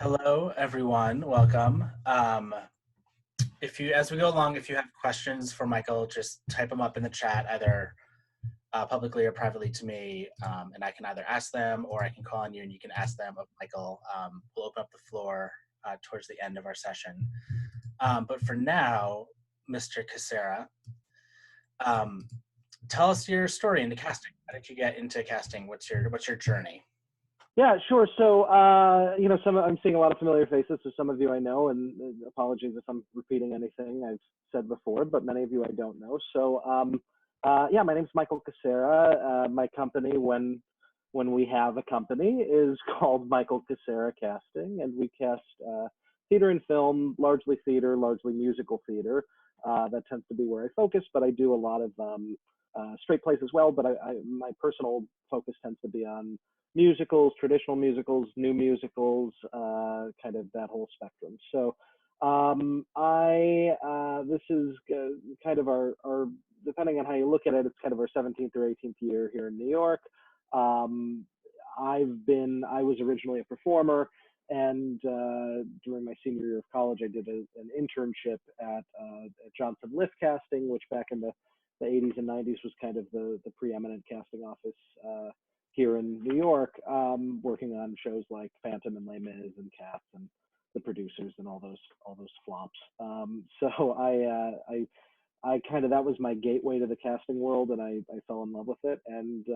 Hello, everyone. Welcome. As we go along, if you have questions for Michael, just type them up in the chat, either publicly or privately to me, and I can either ask them or I can call on you and you can ask them of Michael. We'll open up the floor towards the end of our session. But for now, Mr. Cassara, tell us your story into casting. How did you get into casting? What's your journey? Yeah, sure. So, I'm seeing a lot of familiar faces. So some of you I know, and apologies if I'm repeating anything I've said before, but many of you I don't know. So, my name's Michael Cassara. My company, when we have a company, is called Michael Cassara Casting, and we cast theater and film, largely theater, largely musical theater. That tends to be where I focus, but I do a lot of straight plays as well. But my personal focus tends to be on musicals, traditional musicals, new musicals, kind of that whole spectrum. So this is kind of our, depending on how you look at it, it's kind of our 17th or 18th year here in New York. I was originally a performer, and during my senior year of college, I did an internship at Johnson Lift Casting, which back in the 80s and 90s was kind of the preeminent casting office here in New York, working on shows like Phantom and Les Mis and Cats and The Producers and all those flops. So I kind of, that was my gateway to the casting world, and I fell in love with it. And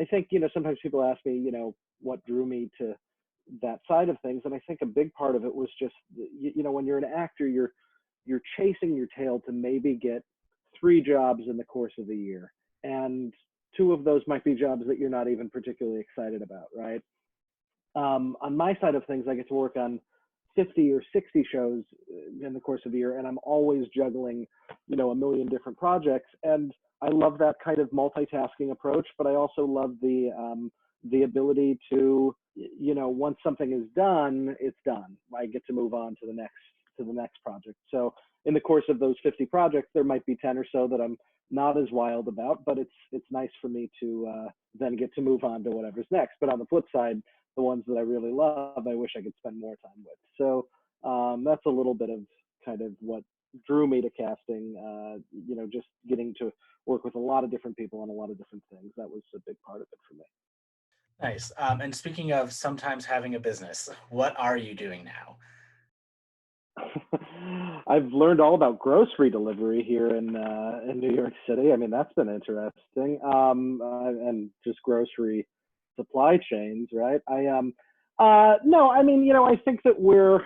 I think, sometimes people ask me, what drew me to that side of things, and I think a big part of it was just, when you're an actor, you're chasing your tail to maybe get 3 jobs in the course of the year, and 2 of those might be jobs that you're not even particularly excited about, right? On my side of things, I get to work on 50 or 60 shows in the course of the year, and I'm always juggling, a million different projects. And I love that kind of multitasking approach, but I also love the ability to, once something is done, it's done. I get to move on to the next project. So in the course of those 50 projects, there might be 10 or so that I'm not as wild about, but it's nice for me to then get to move on to whatever's next. But on the flip side, the ones that I really love, I wish I could spend more time with. So that's a little bit of kind of what drew me to casting, just getting to work with a lot of different people on a lot of different things. That was a big part of it for me. Nice. And speaking of sometimes having a business, what are you doing now? I've learned all about grocery delivery here in New York City. I mean, that's been interesting. And just grocery supply chains, right? No, I mean, I think that we're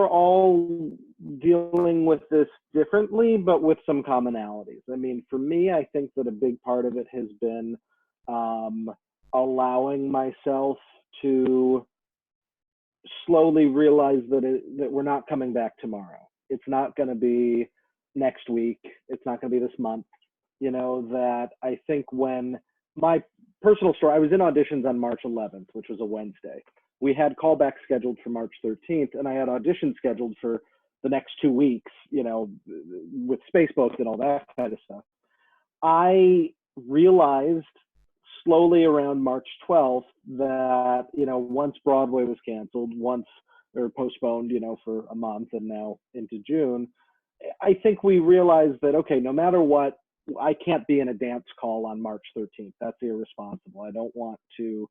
all dealing with this differently, but with some commonalities. I mean, for me, I think that a big part of it has been allowing myself to slowly realize that we're not coming back tomorrow. It's not going to be next week. It's not going to be this month. That I think when my personal story, I was in auditions on March 11th, which was a Wednesday. We had callbacks scheduled for March 13th, and I had auditions scheduled for the next 2 weeks, with space boats and all that kind of stuff. I realized slowly around March 12th that, once Broadway was canceled, or postponed, for a month and now into June, I think we realized that, okay, no matter what, I can't be in a dance call on March 13th. That's irresponsible. I don't want to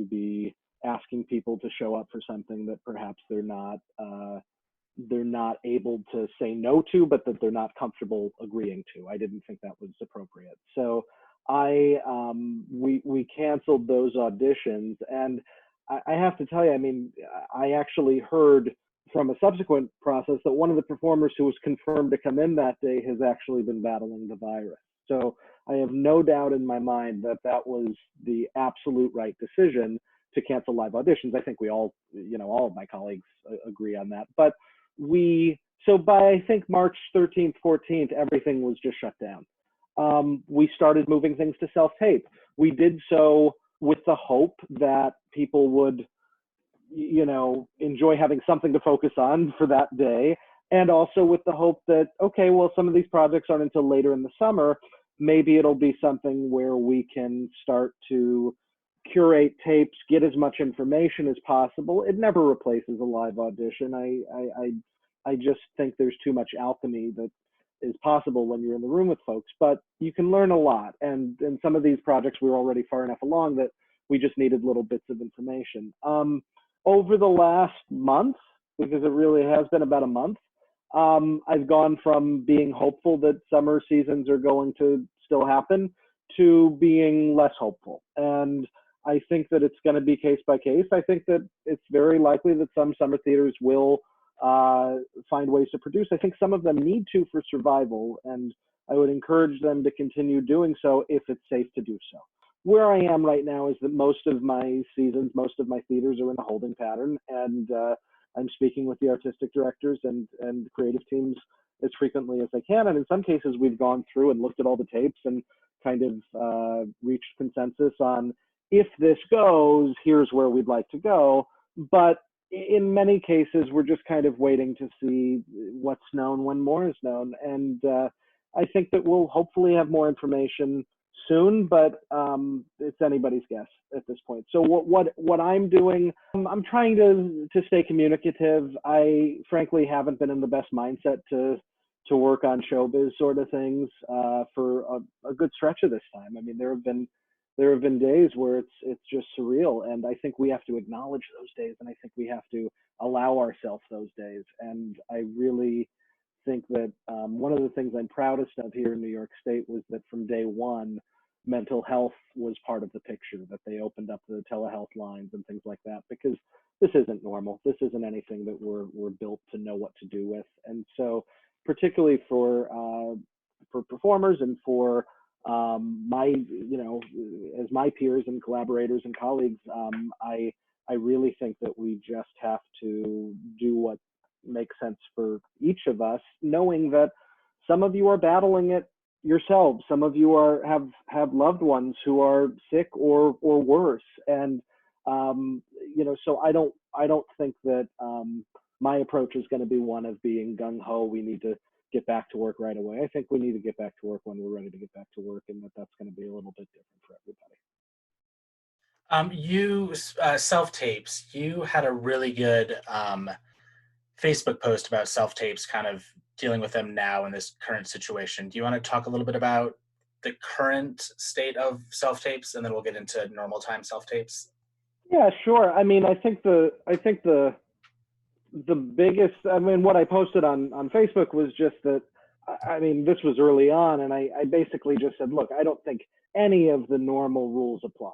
be asking people to show up for something that perhaps they're not able to say no to, but that they're not comfortable agreeing to. I didn't think that was appropriate. So we canceled those auditions, and I have to tell you, I mean, I actually heard from a subsequent process that one of the performers who was confirmed to come in that day has actually been battling the virus. So I have no doubt in my mind that was the absolute right decision to cancel live auditions. I think we all, all of my colleagues agree on that. But so by, I think, March 13th, 14th, everything was just shut down. We started moving things to self-tape. We did so with the hope that people would, enjoy having something to focus on for that day. And also with the hope that, okay, well, some of these projects aren't until later in the summer. Maybe it'll be something where we can start to curate tapes, get as much information as possible. It never replaces a live audition. I just think there's too much alchemy that is possible when you're in the room with folks, but you can learn a lot. And in some of these projects, we were already far enough along that we just needed little bits of information. Over the last month, because it really has been about a month, I've gone from being hopeful that summer seasons are going to still happen to being less hopeful. And I think that it's going to be case by case. I think that it's very likely that some summer theaters will find ways to produce. I think some of them need to for survival, and I would encourage them to continue doing so if it's safe to do so. Where I am right now is that most of my seasons, most of my theaters are in a holding pattern, and I'm speaking with the artistic directors and creative teams as frequently as I can. And in some cases, we've gone through and looked at all the tapes and kind of reached consensus on, if this goes, here's where we'd like to go. But in many cases, we're just kind of waiting to see what's known when more is known. And I think that we'll hopefully have more information soon, but it's anybody's guess at this point. So what I'm doing, I'm trying to stay communicative. I frankly haven't been in the best mindset to work on showbiz sort of things for a good stretch of this time. I mean, there have been days where it's just surreal, and I think we have to acknowledge those days, and I think we have to allow ourselves those days. And I really think that one of the things I'm proudest of here in New York State was that from day one, mental health was part of the picture, that they opened up the telehealth lines and things like that, because this isn't normal. This isn't anything that we're built to know what to do with. And so particularly for performers and for my, as my peers and collaborators and colleagues, I really think that we just have to do what makes sense for each of us, knowing that some of you are battling it yourselves. Some of you have loved ones who are sick or worse. And, so I don't think that my approach is going to be one of being gung-ho. We need to get back to work right away. I think we need to get back to work when we're ready to get back to work, and that's going to be a little bit different for everybody. You self-tapes, you had a really good Facebook post about self-tapes, kind of dealing with them now in this current situation. Do you want to talk a little bit about the current state of self-tapes, and then we'll get into normal time self-tapes? Yeah, sure. I mean, I think the biggest, what I posted on Facebook was just that, this was early on, and I basically just said, look, I don't think any of the normal rules apply.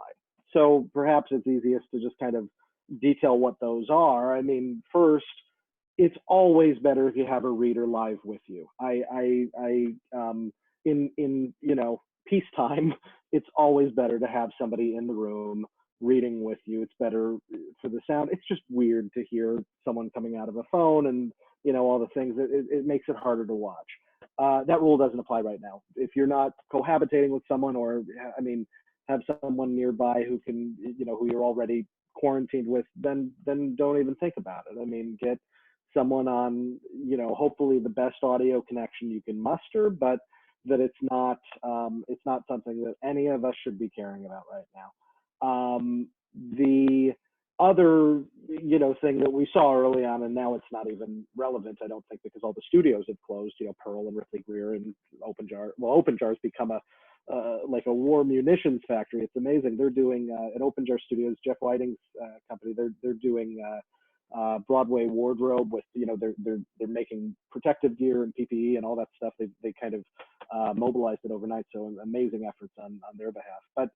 So perhaps it's easiest to just kind of detail what those are. I mean, first, it's always better if you have a reader live with you. In peacetime, it's always better to have somebody in the room reading with you. It's better for the sound. It's just weird to hear someone coming out of a phone and all the things. It makes it harder to watch. That rule doesn't apply right now. If you're not cohabitating with someone, or have someone nearby who can, who you're already quarantined with, then don't even think about it. Get someone on, hopefully the best audio connection you can muster, but that it's not something that any of us should be caring about right now. The other, thing that we saw early on, and now it's not even relevant, I don't think, because all the studios have closed, Pearl and Ripley Greer and Open Jar. Well, Open Jar's become like a war munitions factory. It's amazing. They're doing at Open Jar Studios, Jeff Whiting's company. They're doing Broadway wardrobe with, they're making protective gear and PPE and all that stuff. They kind of mobilized it overnight. So amazing efforts on their behalf. But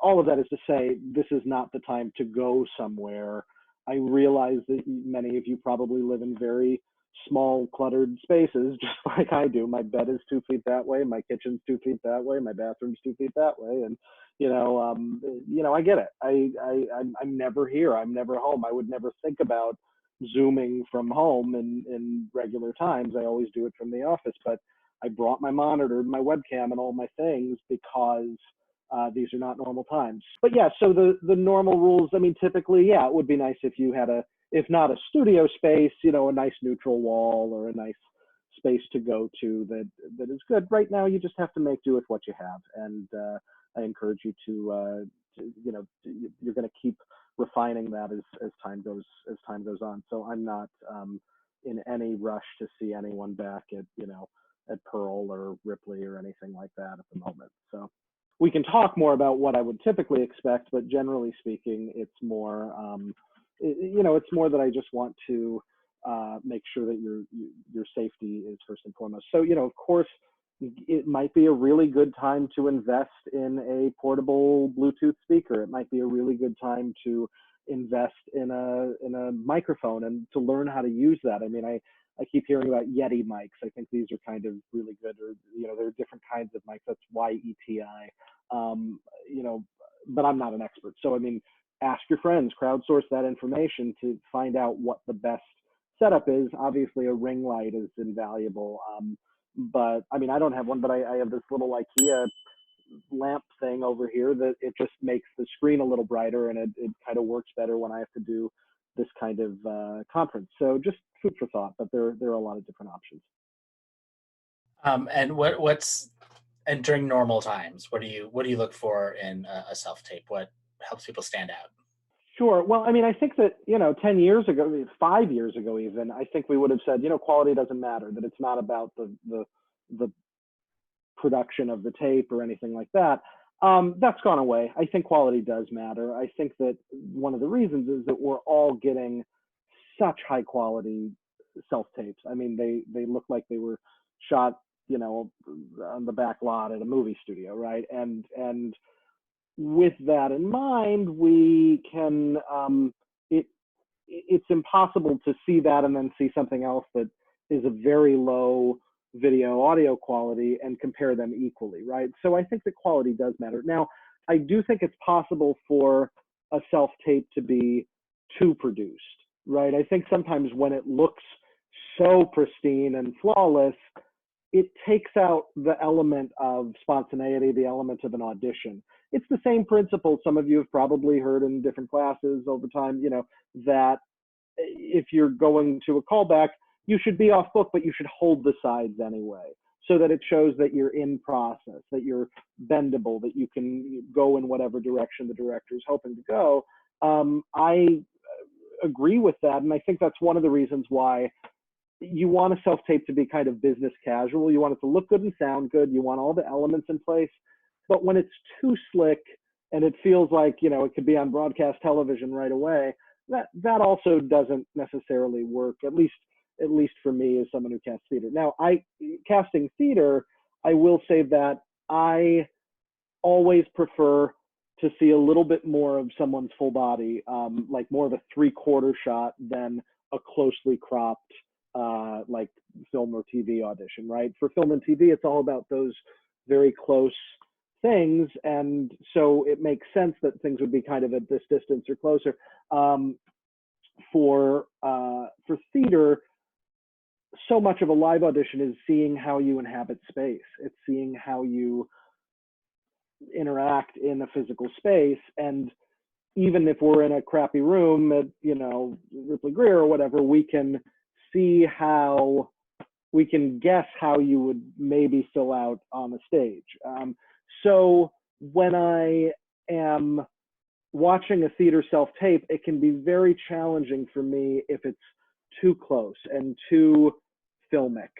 all of that is to say, this is not the time to go somewhere. I realize that many of you probably live in very small, cluttered spaces, just like I do. My bed is 2 feet that way. My kitchen's 2 feet that way. My bathroom's 2 feet that way. And, I get it. I'm never here. I'm never home. I would never think about Zooming from home in regular times. I always do it from the office, but I brought my monitor, my webcam, and all my things because these are not normal times. But yeah, so the normal rules, typically, yeah, it would be nice if you had if not a studio space, a nice neutral wall or a nice space to go to that is good. Right now, you just have to make do with what you have. And I encourage you to you're going to keep refining that as time goes on. So I'm not in any rush to see anyone back at Pearl or Ripley or anything like that at the moment. So we can talk more about what I would typically expect, but generally speaking, it's more it's more that I just want to make sure that your safety is first and foremost. So of course, it might be a really good time to invest in a portable Bluetooth speaker. It might be a really good time to invest in a microphone and to learn how to use that. I mean, I keep hearing about Yeti mics. I think these are kind of really good, or there are different kinds of mics. That's YETI. But I'm not an expert. So I mean, ask your friends, crowdsource that information to find out what the best setup is. Obviously, a ring light is invaluable. But I mean, I don't have one, but I have this little IKEA lamp thing over here that it just makes the screen a little brighter, and it kind of works better when I have to do this kind of conference. So just food for thought, but there are a lot of different options. And during normal times, what do you look for in a self tape? What helps people stand out? Sure. Well, I mean, I think that 10 years ago, 5 years ago, even, I think we would have said, quality doesn't matter. That it's not about the production of the tape or anything like that. That's gone away. I think quality does matter. I think that one of the reasons is that we're all getting such high quality self tapes. I mean, they look like they were shot, on the back lot at a movie studio, right? And with that in mind, we can it's impossible to see that and then see something else that is a very low video audio quality and compare them equally, right? So I think that quality does matter. Now, I do think it's possible for a self tape to be too produced, right? I think sometimes when it looks so pristine and flawless, it takes out the element of spontaneity, the element of an audition. It's the same principle some of you have probably heard in different classes over time, that if you're going to a callback, you should be off book, but you should hold the sides anyway, so that it shows that you're in process, that you're bendable, that you can go in whatever direction the director is hoping to go. I agree with that, and I think that's one of the reasons why you want a self-tape to be kind of business casual. You want it to look good and sound good. You want all the elements in place. But when it's too slick and it feels like, it could be on broadcast television right away, that also doesn't necessarily work, at least for me as someone who casts theater. Now, casting theater, I will say that I always prefer to see a little bit more of someone's full body, like more of a 3/4 shot than a closely cropped like film or TV audition, right? For film and TV, it's all about those very close things, and so it makes sense that things would be kind of at this distance or closer. For theater, so much of a live audition is seeing how you inhabit space. It's seeing how you interact in a physical space, and even if we're in a crappy room at Ripley Greer or whatever, we can guess how you would maybe fill out on the stage. So when I am watching a theater self-tape, it can be very challenging for me if it's too close and too filmic.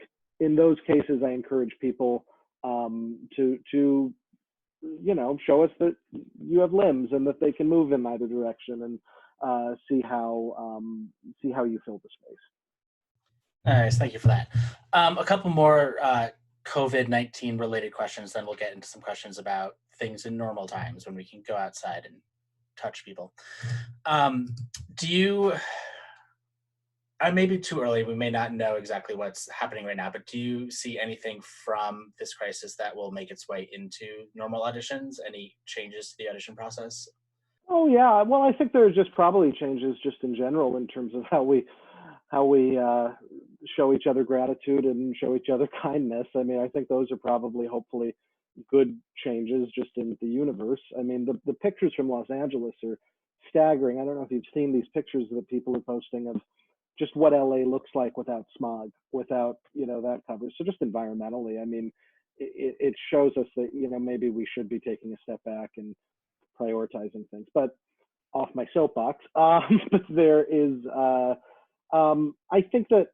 In those cases, I encourage people to show us that you have limbs and that they can move in either direction, and see how you fill the space. Nice, thank you for that. A couple more COVID-19 related questions, then we'll get into some questions about things in normal times when we can go outside and touch people. I may be too early, we may not know exactly what's happening right now, but do you see anything from this crisis that will make its way into normal auditions? Any changes to the audition process? Oh yeah, well, I think there's just probably changes just in general in terms of how we show each other gratitude and show each other kindness. I mean, I think those are probably hopefully good changes just in the universe. I mean, the pictures from Los Angeles are staggering. I don't know if you've seen these pictures that people are posting of just what LA looks like without smog, without that coverage. So just environmentally, I mean, it shows us that maybe we should be taking a step back and prioritizing things. But off my soapbox, but there is, I think that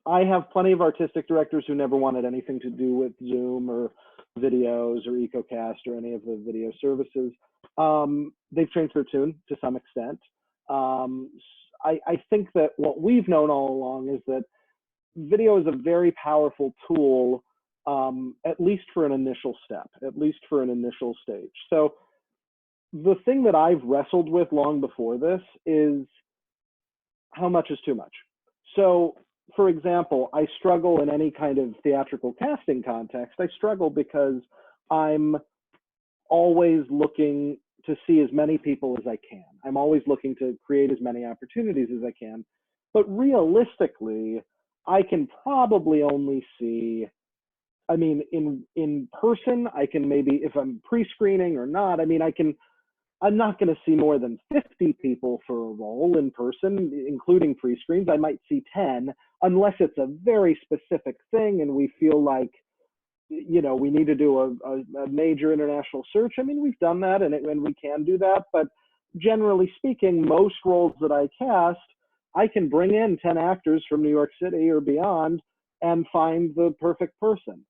I have plenty of artistic directors who never wanted anything to do with Zoom or videos or EcoCast or any of the video services. They've changed their tune to some extent. I think that what we've known all along is that video is a very powerful tool, at least for an initial step, at least for an initial stage. So the thing that I've wrestled with long before this is how much is too much. So for example, I struggle in any kind of theatrical casting context. I struggle because I'm always looking to see as many people as I can. I'm always looking to create as many opportunities as I can. But realistically, I can probably only see, I mean, in person, I can maybe, if I'm pre-screening or not, I mean, I'm not going to see more than 50 people for a role in person, including pre-screens. I might see 10, unless it's a very specific thing and we feel like, you know, we need to do a major international search. I mean, we've done that and we can do that. But generally speaking, most roles that I cast, I can bring in 10 actors from New York City or beyond and find the perfect person.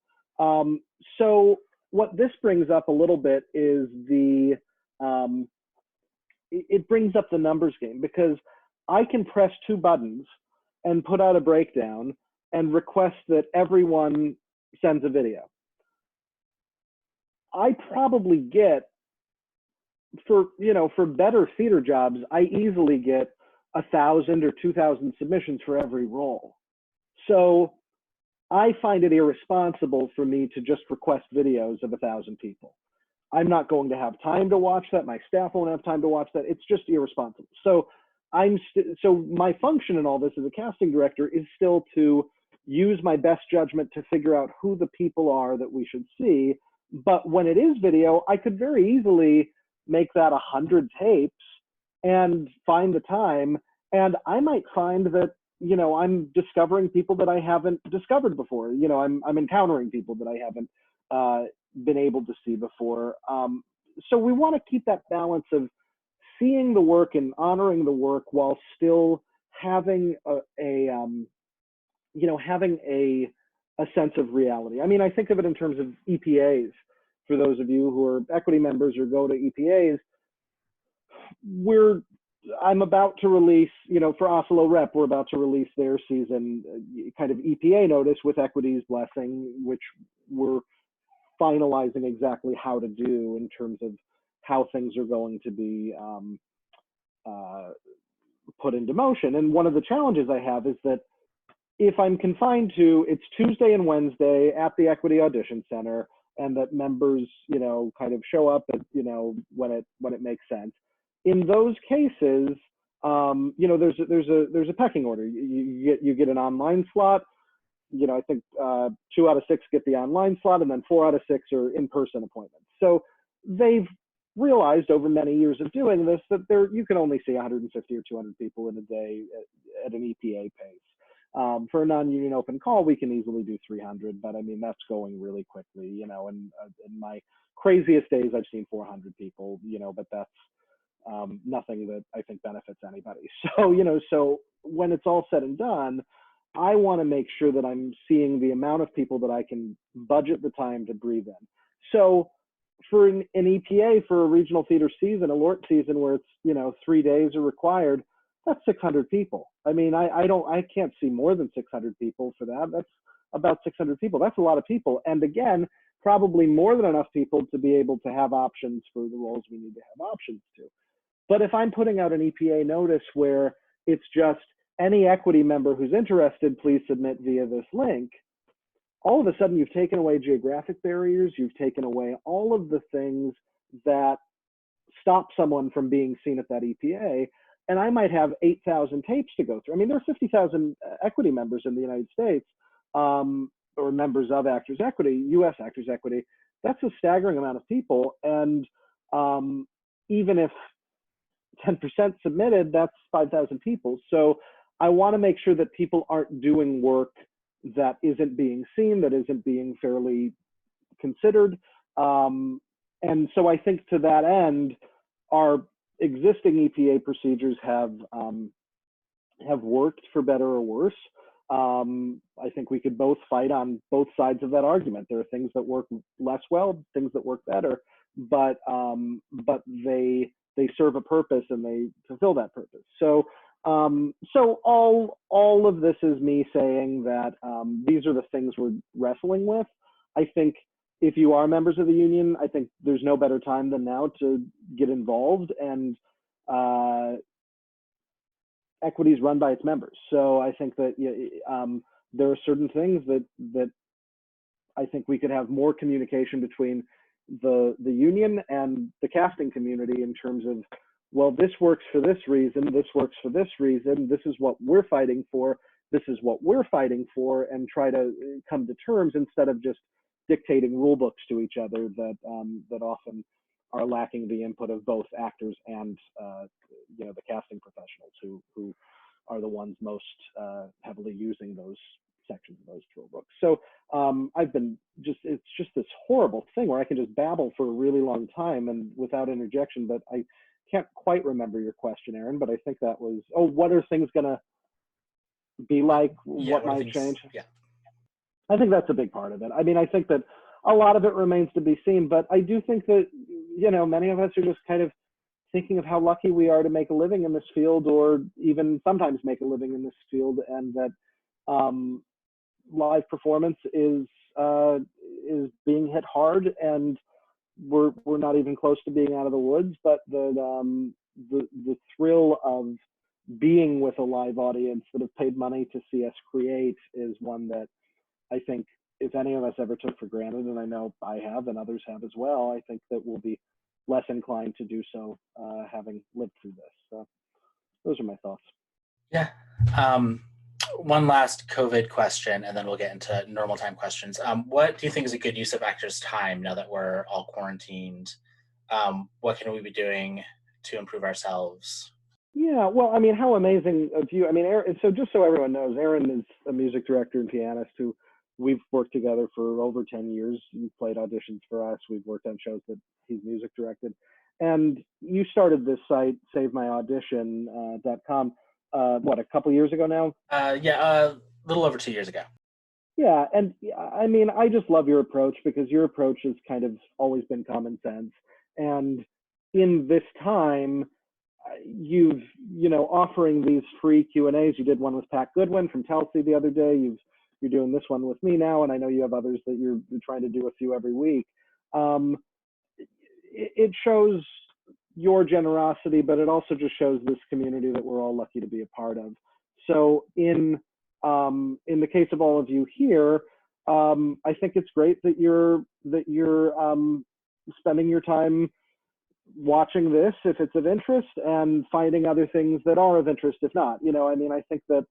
So what this brings up a little bit is it brings up the numbers game, because I can press 2 buttons and put out a breakdown and request that everyone sends a video. I probably get, for better theater jobs, I easily get 1,000 or 2,000 submissions for every role. So I find it irresponsible for me to just request videos of 1,000 people. I'm not going to have time to watch that. My staff won't have time to watch that. It's just irresponsible. So so my function in all this as a casting director is still to use my best judgment to figure out who the people are that we should see. But when it is video, I could very easily make that 100 tapes and find the time. And I might find that, you know, I'm discovering people that I haven't discovered before. You know, I'm encountering people that I haven't been able to see before. So we want to keep that balance of seeing the work and honoring the work while still having having a sense of reality. I mean, I think of it in terms of EPAs. For those of you who are equity members or go to EPAs, I'm about to release, you know, for Oslo Rep, we're about to release their season kind of EPA notice with equity's blessing, which we're finalizing exactly how to do in terms of how things are going to be put into motion. And one of the challenges I have is that if I'm confined to, it's Tuesday and Wednesday at the Equity Audition Center, and that members, you know, kind of show up at, you know, when it makes sense. In those cases, you know, there's a pecking order. You get an online slot. You know, I think 2 out of 6 get the online slot, and then 4 out of 6 are in-person appointments. So they've realized over many years of doing this that you can only see 150 or 200 people in a day at an EPA pace. For a non-union open call, we can easily do 300, but I mean, that's going really quickly, you know, and in my craziest days, I've seen 400 people, you know, but that's nothing that I think benefits anybody. So, you know, so when it's all said and done, I want to make sure that I'm seeing the amount of people that I can budget the time to breathe in. So for an EPA, for a regional theater season, a LORT season where it's, you know, 3 days are required, that's 600 people. I mean, I can't see more than 600 people for that. That's about 600 people. That's a lot of people. And again, probably more than enough people to be able to have options for the roles we need to have options to. But if I'm putting out an EPA notice where it's just any equity member who's interested, please submit via this link, all of a sudden you've taken away geographic barriers, you've taken away all of the things that stop someone from being seen at that EPA, and I might have 8,000 tapes to go through. I mean, there are 50,000 equity members in the United States, or members of Actors Equity, US Actors Equity. That's a staggering amount of people, and even if 10% submitted, that's 5,000 people. So I want to make sure that people aren't doing work that isn't being seen, that isn't being fairly considered. And so I think to that end, our existing EPA procedures have worked for better or worse. I think we could both fight on both sides of that argument. There are things that work less well, things that work better, but they serve a purpose and they fulfill that purpose. So so all of this is me saying that these are the things we're wrestling with. I think if you are members of the union, I think there's no better time than now to get involved, and equity is run by its members. So I think that there are certain things that I think we could have more communication between the union and the casting community in terms of, well, this works for this reason, this works for this reason, this is what we're fighting for, this is what we're fighting for, and try to come to terms instead of just dictating rule books to each other that that often are lacking the input of both actors and the casting professionals who are the ones most heavily using those sections of those rule books. So I've been it's just this horrible thing where I can just babble for a really long time and without interjection, but I can't quite remember your question, Aaron, but I think that was, oh, what are things gonna be like? Yeah, what might change? Yeah. I think that's a big part of it. I mean, I think that a lot of it remains to be seen, but I do think that, many of us are just kind of thinking of how lucky we are to make a living in this field, or even sometimes make a living in this field, and that live performance is being hit hard, and we're not even close to being out of the woods. But the thrill of being with a live audience that have paid money to see us create is one that I think if any of us ever took for granted, and I know I have and others have as well, I think that we'll be less inclined to do so having lived through this. So those are my thoughts. Yeah. One last COVID question, and then we'll get into normal time questions. What do you think is a good use of actors' time now that we're all quarantined? What can we be doing to improve ourselves? Yeah, well, I mean, how amazing of you. I mean, Aaron, so just so everyone knows, Aaron is a music director and pianist who we've worked together for over 10 years. He's played auditions for us. We've worked on shows that he's music directed. And you started this site, SaveMyAudition.com, what, a couple years ago now? A little over 2 years ago. Yeah, and I mean, I just love your approach, because your approach has kind of always been common sense. And in this time, you've, offering these free Q&As. You did one with Pat Goodwin from Telsey the other day. You're doing this one with me now, and I know you have others that you're trying to do a few every week. It shows your generosity, but it also just shows this community that we're all lucky to be a part of. So in the case of all of you here, I think it's great that you're spending your time watching this if it's of interest, and finding other things that are of interest if not. I mean, I think that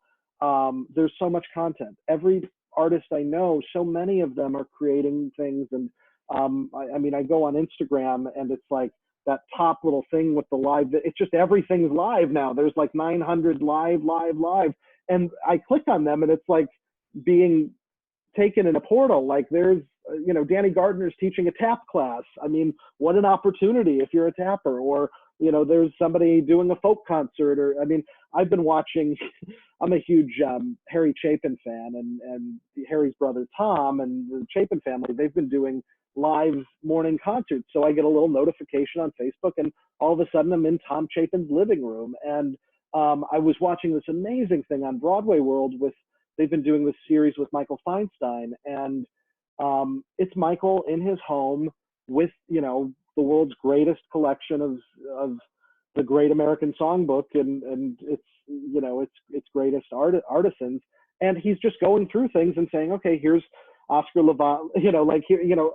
there's so much content. Every artist I know, so many of them are creating things, and I mean, I go on Instagram and it's like that top little thing with the live, it's just everything's live now. There's like 900 live, and I click on them and it's like being taken in a portal. Like there's, Danny Gardner's teaching a tap class. I mean, what an opportunity if you're a tapper. Or, there's somebody doing a folk concert. Or, I mean, I've been watching, I'm a huge Harry Chapin fan, and Harry's brother Tom and the Chapin family, they've been doing live morning concerts. So I get a little notification on Facebook, and all of a sudden I'm in Tom Chapin's living room. And I was watching this amazing thing on Broadway World they've been doing this series with Michael Feinstein, and it's Michael in his home with, the world's greatest collection of the Great American Songbook, and its greatest artisans, and he's just going through things and saying, okay, here's Oscar Levant,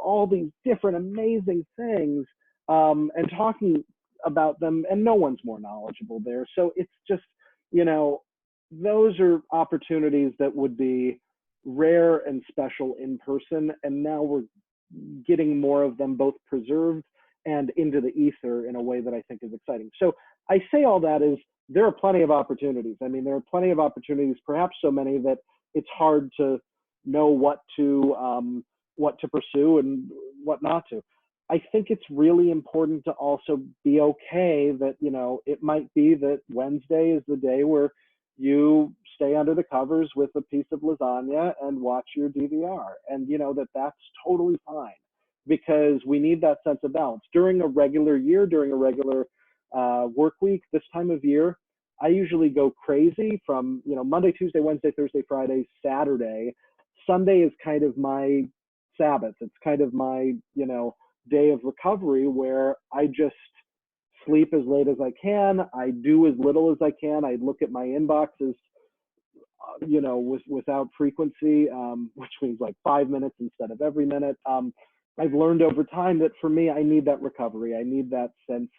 all these different amazing things, and talking about them, and no one's more knowledgeable there. So it's just, those are opportunities that would be rare and special in person, and now we're getting more of them both preserved and into the ether in a way that I think is exciting. So I say all that is, there are plenty of opportunities. I mean, there are plenty of opportunities, perhaps so many that it's hard to know what to pursue and what not to. I think it's really important to also be okay that, you know, it might be that Wednesday is the day where you stay under the covers with a piece of lasagna and watch your DVR. And, you know, that that's totally fine, because we need that sense of balance. During a regular year, during a regular work week, this time of year, I usually go crazy from, you know, Monday, Tuesday, Wednesday, Thursday, Friday, Saturday. Sunday is kind of my Sabbath. It's kind of my, you know, day of recovery where I just sleep as late as I can. I do as little as I can. I look at my inboxes, you know, without frequency, which means like 5 minutes instead of every minute. I've learned over time that for me, I need that recovery. I need that sense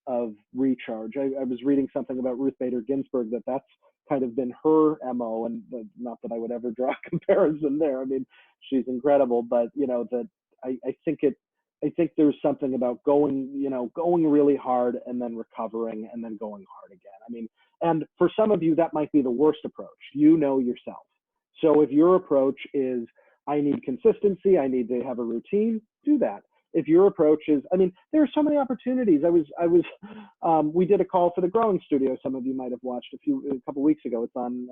of recharge. I was reading something about Ruth Bader Ginsburg that's kind of been her MO, and not that I would ever draw a comparison there. I mean, she's incredible, but you know that I think it. I think there's something about going, you know, going really hard and then recovering and then going hard again. I mean, and for some of you, that might be the worst approach. You know yourself. So if your approach is, I need consistency, I need to have a routine, do that. If your approach is, I mean, there are so many opportunities. We did a call for the Growing Studio. Some of you might have watched a couple weeks ago. It's on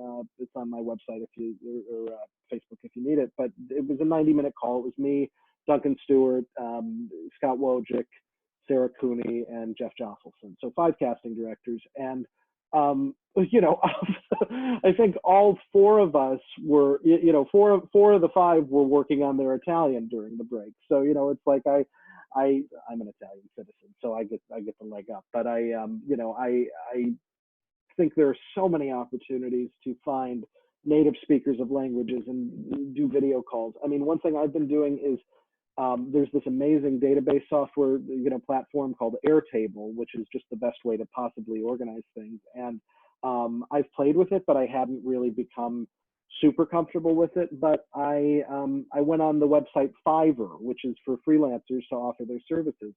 my website if you, or Facebook if you need it. But it was a 90-minute call. It was me, Duncan Stewart, Scott Wojcik, Sarah Cooney, and Jeff Josselson. So 5 casting directors. And, you know, I think all 4 of us were, you know, four of the 5 were working on their Italian during the break. So, you know, it's like I'm an Italian citizen, so I get the leg up. But you know, I think there are so many opportunities to find native speakers of languages and do video calls. I mean, one thing I've been doing is there's this amazing database software, you know, platform called Airtable, which is just the best way to possibly organize things. And I've played with it, but I hadn't really become super comfortable with it. But I went on the website Fiverr, which is for freelancers to offer their services,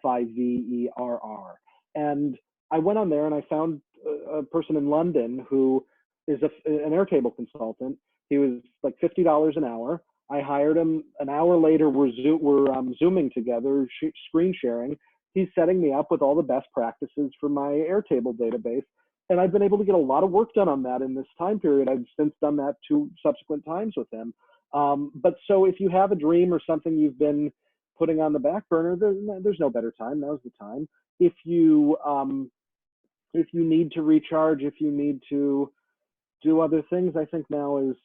Fiverr. And I went on there and I found a person in London who is an Airtable consultant. He was like $50 an hour. I hired him. An hour later, we're Zooming together, screen sharing. He's setting me up with all the best practices for my Airtable database. And I've been able to get a lot of work done on that in this time period. I've since done that 2 subsequent times with him. But so if you have a dream or something you've been putting on the back burner, there's no better time. Now's the time. If you need to recharge, if you need to do other things, I think now is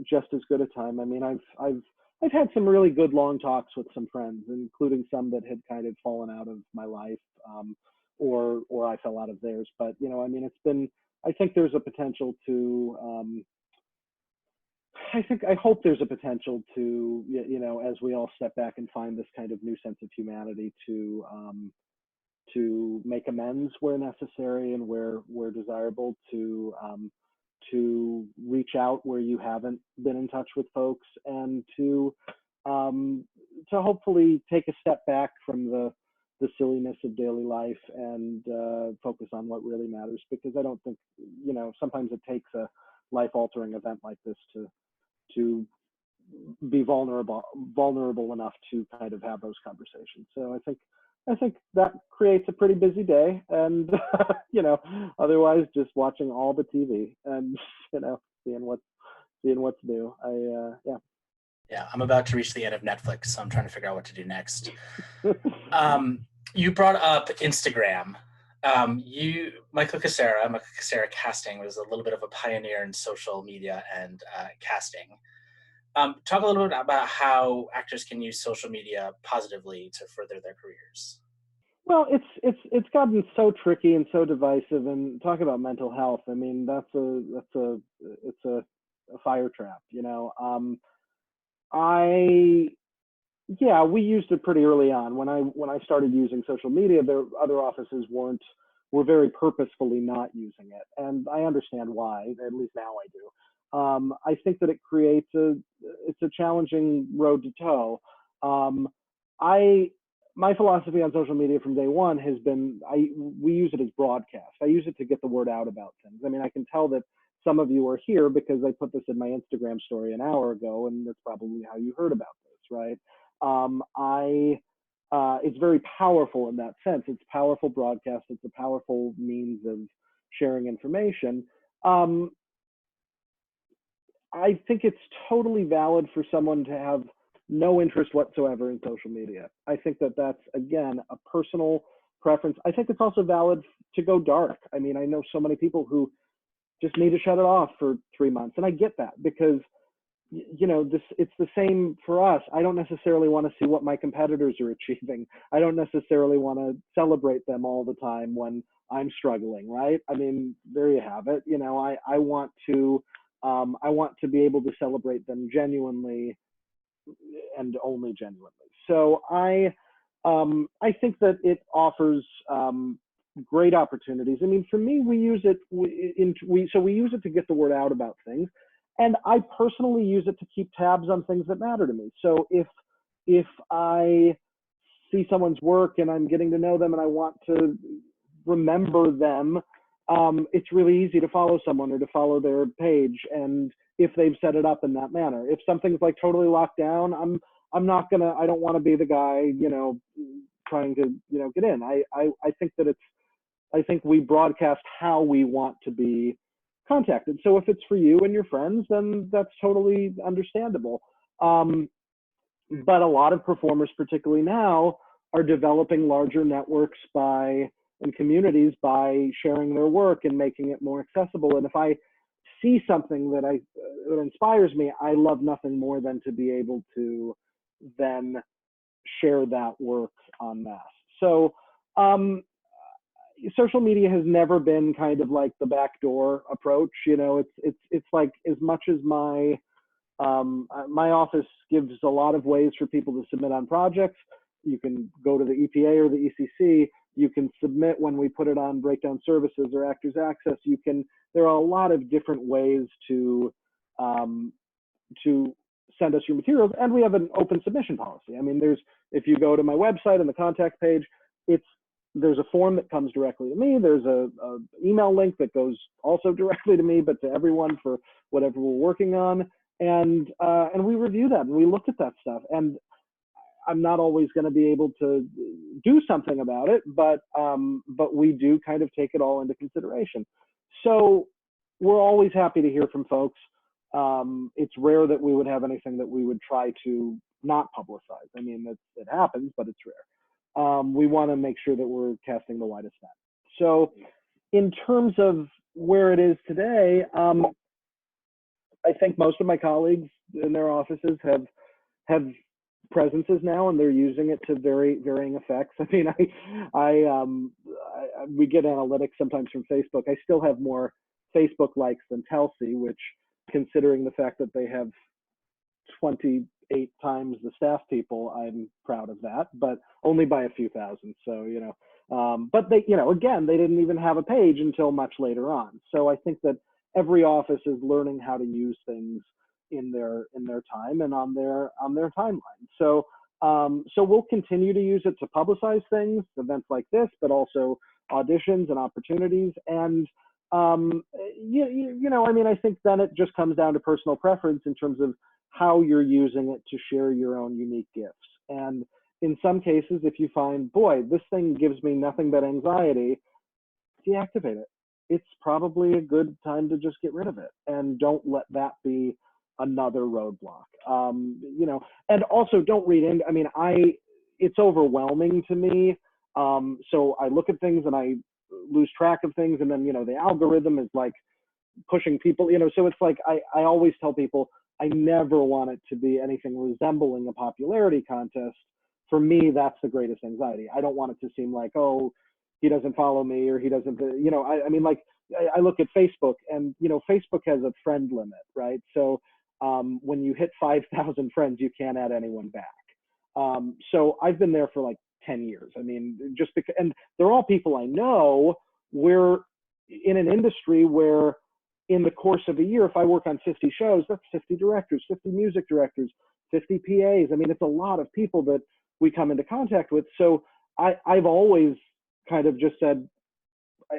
just as good a time. I mean, I've had some really good long talks with some friends, including some that had kind of fallen out of my life, or I fell out of theirs. But you know, I mean, I think there's a potential to, I hope there's a potential to, you know, as we all step back and find this kind of new sense of humanity, to make amends where necessary and where desirable, to reach out where you haven't been in touch with folks, and to hopefully take a step back from the silliness of daily life and focus on what really matters. Because I don't think, you know, sometimes it takes a life-altering event like this to be vulnerable enough to kind of have those conversations. So I think that creates a pretty busy day, and you know, otherwise just watching all the TV and, you know, seeing what's new. Yeah, I'm about to reach the end of Netflix, so I'm trying to figure out what to do next. You brought up Instagram. Michael Cassara Casting was a little bit of a pioneer in social media and casting. Talk a little bit about how actors can use social media positively to further their careers. Well, it's gotten so tricky and so divisive. And talk about mental health. I mean, it's a fire trap. You know, we used it pretty early on. When I started using social media, there other offices were very purposefully not using it, and I understand why. At least now I do. I think that it creates it's a challenging road to toe. My philosophy on social media from day one has been we use it as broadcast. I use it to get the word out about things. I mean, I can tell that some of you are here because I put this in my Instagram story an hour ago, and that's probably how you heard about this, right? it's very powerful in that sense. It's powerful broadcast. It's a powerful means of sharing information. I think it's totally valid for someone to have no interest whatsoever in social media. I think that that's, again, a personal preference. I think it's also valid to go dark. I mean, I know so many people who just need to shut it off for 3 months. And I get that, because it's the same for us. I don't necessarily want to see what my competitors are achieving. I don't necessarily want to celebrate them all the time when I'm struggling, right? I mean, there you have it. I want to be able to celebrate them genuinely and only genuinely. So I think that it offers great opportunities. I mean, for me, we use it we use it to get the word out about things, and I personally use it to keep tabs on things that matter to me. So if I see someone's work and I'm getting to know them and I want to remember them, it's really easy to follow someone or to follow their page, and if they've set it up in that manner. If something's like totally locked down, I don't want to be the guy, trying to, get in. I think that I think we broadcast how we want to be contacted. So if it's for you and your friends, then that's totally understandable. But a lot of performers, particularly now, are developing larger networks and communities by sharing their work and making it more accessible. And if I see something that inspires me, I love nothing more than to be able to then share that work en masse. So social media has never been kind of like the backdoor approach. It's like, as much as my office gives a lot of ways for people to submit on projects. You can go to the EPA or the ECC. You can submit when we put it on Breakdown Services or Actors Access. There are a lot of different ways to send us your materials, and we have an open submission policy. I mean, if you go to my website and the contact page, there's a form that comes directly to me. There's a email link that goes also directly to me, but to everyone for whatever we're working on. And we review that and we look at that stuff. And I'm not always going to be able to do something about it, but we do kind of take it all into consideration. So we're always happy to hear from folks. It's rare that we would have anything that we would try to not publicize. I mean, it happens, but it's rare. We want to make sure that we're casting the widest net. So in terms of where it is today, I think most of my colleagues in their offices have presences now, and they're using it to varying effects. I mean, we get analytics sometimes from Facebook. I still have more Facebook likes than Telsey, which, considering the fact that they have 28 times the staff people, I'm proud of that, but only by a few thousand. So, but they, again, they didn't even have a page until much later on. So I think that every office is learning how to use things in their time and on their timeline. So we'll continue to use it to publicize things, events like this, but also auditions and opportunities. And I mean, I think then it just comes down to personal preference in terms of how you're using it to share your own unique gifts. And in some cases, if you find, boy, this thing gives me nothing but anxiety, deactivate it. It's probably a good time to just get rid of it, and don't let that be another roadblock. And also don't read in. I mean, it's overwhelming to me. So I look at things and I lose track of things, and then the algorithm is like pushing people. So it's like I always tell people I never want it to be anything resembling a popularity contest. For me, that's the greatest anxiety. I don't want it to seem like, oh, he doesn't follow me, or he doesn't, I mean, like, I look at Facebook, and, Facebook has a friend limit, right? So when you hit 5,000 friends, you can't add anyone back. So I've been there for like 10 years. I mean, just because, and they're all people I know. We're in an industry where in the course of a year, if I work on 50 shows, that's 50 directors, 50 music directors, 50 PAs. I mean, it's a lot of people that we come into contact with. So I've always kind of just said,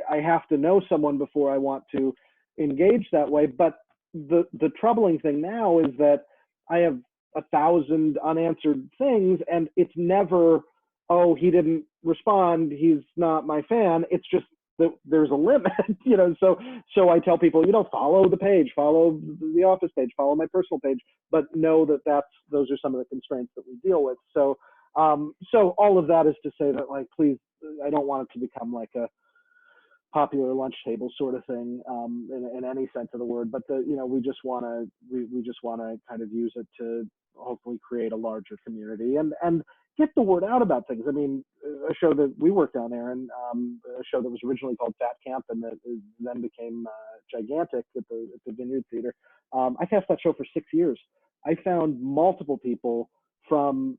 I have to know someone before I want to engage that way. But the troubling thing now is that I have 1,000 unanswered things, and it's never oh, he didn't respond, he's not my fan. It's just that there's a limit, So I tell people, follow the page, follow the office page, follow my personal page, but know that those are some of the constraints that we deal with. So all of that is to say that, like, please, I don't want it to become like a popular lunch table sort of thing, in any sense of the word, but we just want to kind of use it to hopefully create a larger community and get the word out about things. I mean, a show that we worked on, Aaron, a show that was originally called Fat Camp and that then became gigantic at the Vineyard Theater. I cast that show for 6 years. I found multiple people from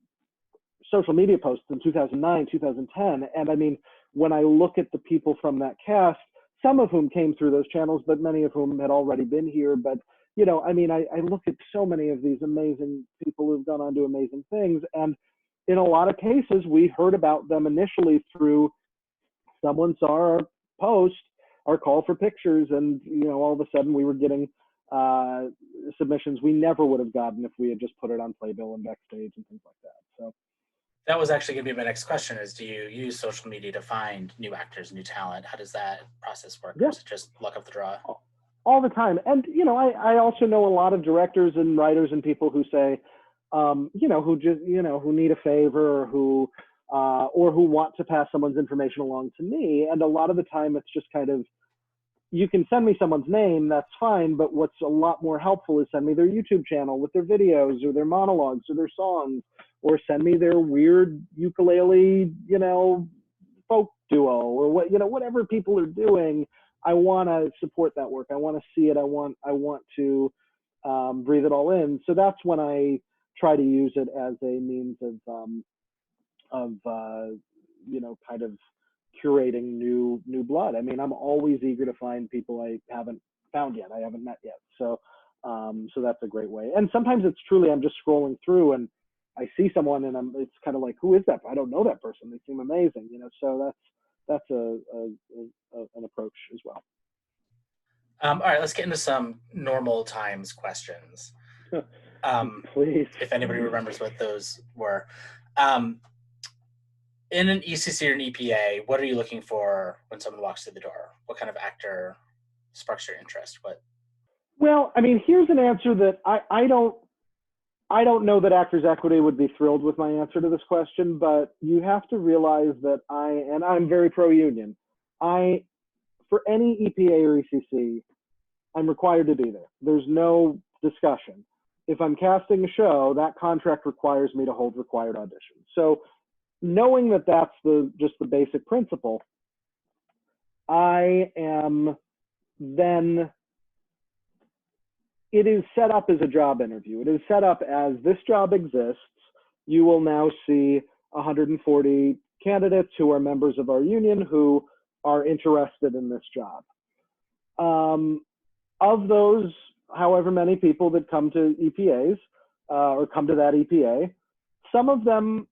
social media posts in 2009, 2010. And I mean, when I look at the people from that cast, some of whom came through those channels, but many of whom had already been here. But, I mean, I look at so many of these amazing people who've gone on to amazing things. And in a lot of cases, we heard about them initially through someone saw our post, our call for pictures, and, all of a sudden we were getting submissions we never would have gotten if we had just put it on Playbill and Backstage and things like that. So that was actually going to be my next question: is do you use social media to find new actors, new talent? How does that process work? yeah. Or is it just luck of the draw? All the time. And, I also know a lot of directors and writers and people who say, who just, who need a favor or who want to pass someone's information along to me. And a lot of the time it's just kind of, you can send me someone's name, that's fine. But what's a lot more helpful is send me their YouTube channel with their videos or their monologues or their songs, or send me their weird ukulele, folk duo, or whatever people are doing. I want to support that work. I want to see it. I want to breathe it all in. So that's when I try to use it as a means of kind of curating new blood. I mean, I'm always eager to find people I haven't found yet, I haven't met yet. So that's a great way. And sometimes it's truly, I'm just scrolling through and I see someone and it's kind of like, who is that? I don't know that person. They seem amazing, So that's an approach as well. All right, let's get into some normal times questions. Please. If anybody remembers what those were. In an ECC or an EPA, what are you looking for when someone walks through the door? What kind of actor sparks your interest? Well, I mean, here's an answer that I don't know that Actors Equity would be thrilled with my answer to this question, but you have to realize that I'm very pro-union. For any EPA or ECC, I'm required to be there. There's no discussion. If I'm casting a show, that contract requires me to hold required auditions. So knowing that that's just the basic principle, it is set up as a job interview. It is set up as, this job exists. You will now see 140 candidates who are members of our union who are interested in this job. Of those, however many people that come to EPAs or come to that EPA, some of them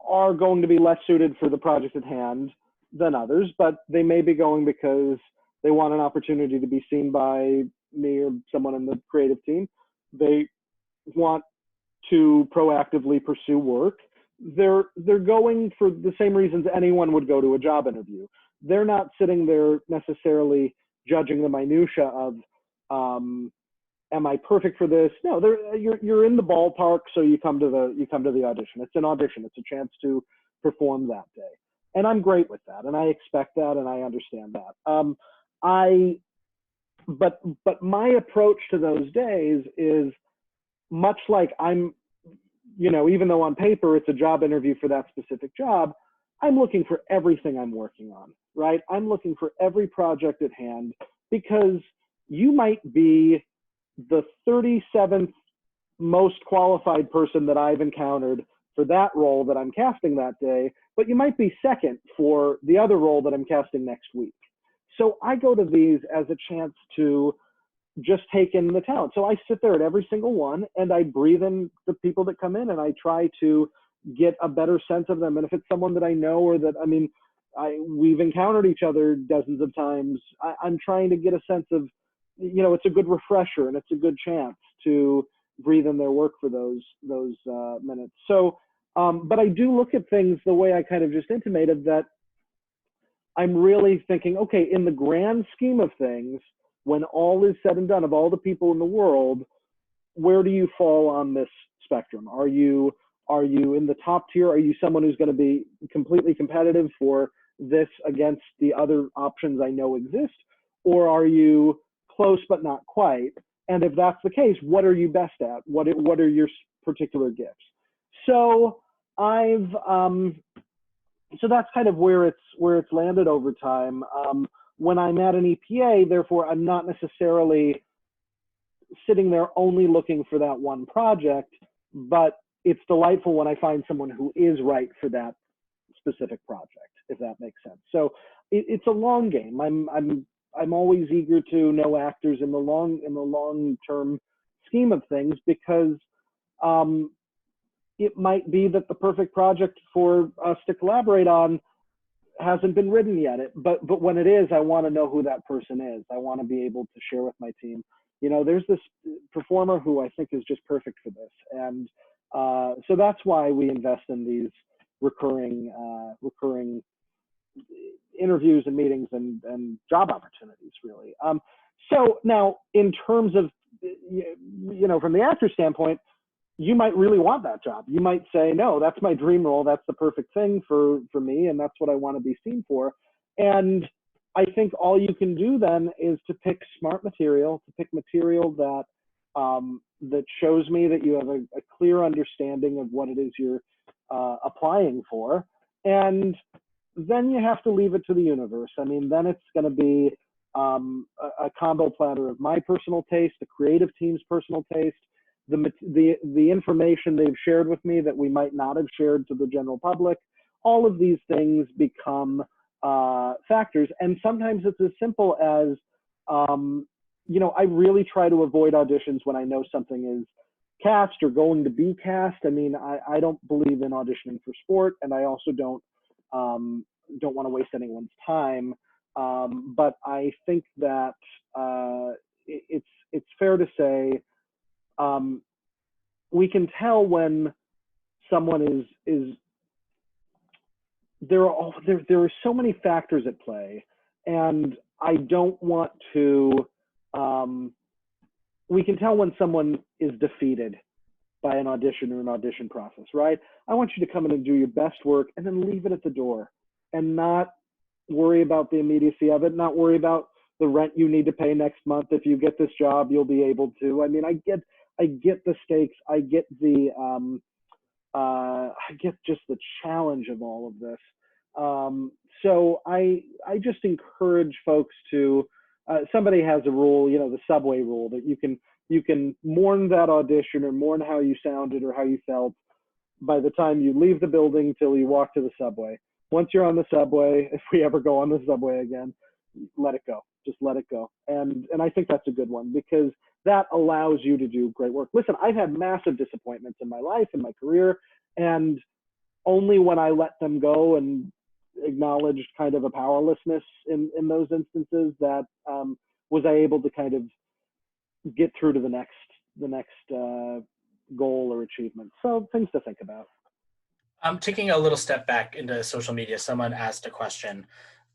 are going to be less suited for the project at hand than others, but they may be going because they want an opportunity to be seen by me or someone in the creative team. They want to proactively pursue work. They're going for the same reasons anyone would go to a job interview. They're not sitting there necessarily judging the minutia of, am I perfect for this? No, you're in the ballpark, so you come to the audition. It's an audition. It's a chance to perform that day, and I'm great with that, and I expect that, and I understand that. But my approach to those days is much like even though on paper it's a job interview for that specific job, I'm looking for everything I'm working on, right? I'm looking for every project at hand, because you might be the 37th most qualified person that I've encountered for that role that I'm casting that day, but you might be second for the other role that I'm casting next week. So I go to these as a chance to just take in the talent. So I sit there at every single one and I breathe in the people that come in and I try to get a better sense of them. And if it's someone that I know or that, we've encountered each other dozens of times, I'm trying to get a sense of, it's a good refresher and it's a good chance to breathe in their work for those minutes. So But I do look at things the way I kind of just intimated, that I'm really thinking, okay, in the grand scheme of things, when all is said and done, of all the people in the world, where do you fall on this spectrum? Are you in the top tier? Are you someone who's going to be completely competitive for this against the other options I know exist? Or are you close but not quite? And if that's the case, what are you best at? What are your particular gifts? So so that's kind of where it's landed over time. When I'm at an EPA, therefore, I'm not necessarily sitting there only looking for that one project, but it's delightful when I find someone who is right for that specific project, if that makes sense. So it's a long game. I'm always eager to know actors in the long term scheme of things, because it might be that the perfect project for us to collaborate on hasn't been written yet. But when it is, I want to know who that person is. I want to be able to share with my team, there's this performer who I think is just perfect for this. And so that's why we invest in these recurring interviews and meetings and job opportunities, really. So now, in terms of, from the actor standpoint, you might really want that job. You might say, no, that's my dream role. That's the perfect thing for me. And that's what I want to be seen for. And I think all you can do then is to pick smart material, to pick material that that shows me that you have a clear understanding of what it is you're applying for. And then you have to leave it to the universe. I mean, then it's going to be a combo platter of my personal taste, the creative team's personal taste, the information they've shared with me that we might not have shared to the general public. All of these things become factors. And sometimes it's as simple as, I really try to avoid auditions when I know something is cast or going to be cast. I mean, I don't believe in auditioning for sport, and I also don't want to waste anyone's time. But I think that it's fair to say we can tell when someone is there are so many factors at play, and I don't want to we can tell when someone is defeated by an audition or an audition process, right? I want you to come in and do your best work and then leave it at the door, and not worry about the immediacy of it, not worry about the rent you need to pay next month. If you get this job, you'll be able to. I mean, I get the stakes. I get just the challenge of all of this. So I just encourage folks to, somebody has a rule, the subway rule, that you can mourn that audition or mourn how you sounded or how you felt by the time you leave the building till you walk to the subway. Once you're on the subway, if we ever go on the subway again, let it go. Just let it go. And I think that's a good one, because that allows you to do great work. Listen, I've had massive disappointments in my life, in my career, and only when I let them go and acknowledged kind of a powerlessness in those instances that was I able to kind of get through to the next goal or achievement. So things to think about. Taking a little step back into social media, someone asked a question.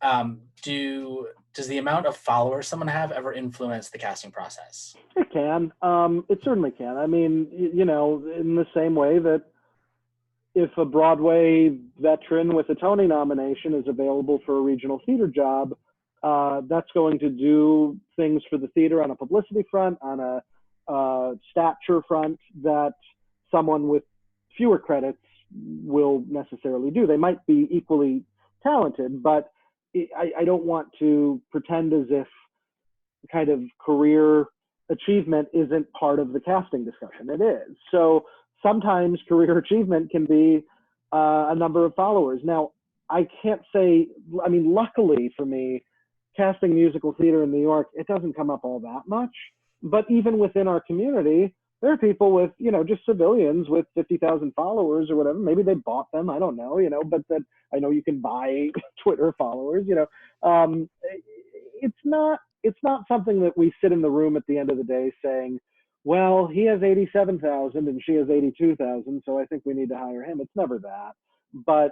Does the amount of followers someone have ever influence the casting process? It can. It certainly can. I mean, in the same way that if a Broadway veteran with a Tony nomination is available for a regional theater job, that's going to do things for the theater on a publicity front, on a stature front, that someone with fewer credits will necessarily do. They might be equally talented, but I don't want to pretend as if kind of career achievement isn't part of the casting discussion. It is. So sometimes career achievement can be a number of followers. Now, I can't say, I mean, luckily for me, casting musical theater in New York, it doesn't come up all that much. But even within our community, there are people with, just civilians with 50,000 followers or whatever. Maybe they bought them. I don't know, but that I know you can buy Twitter followers, it's not something that we sit in the room at the end of the day saying, well, he has 87,000 and she has 82,000, so I think we need to hire him. It's never that. But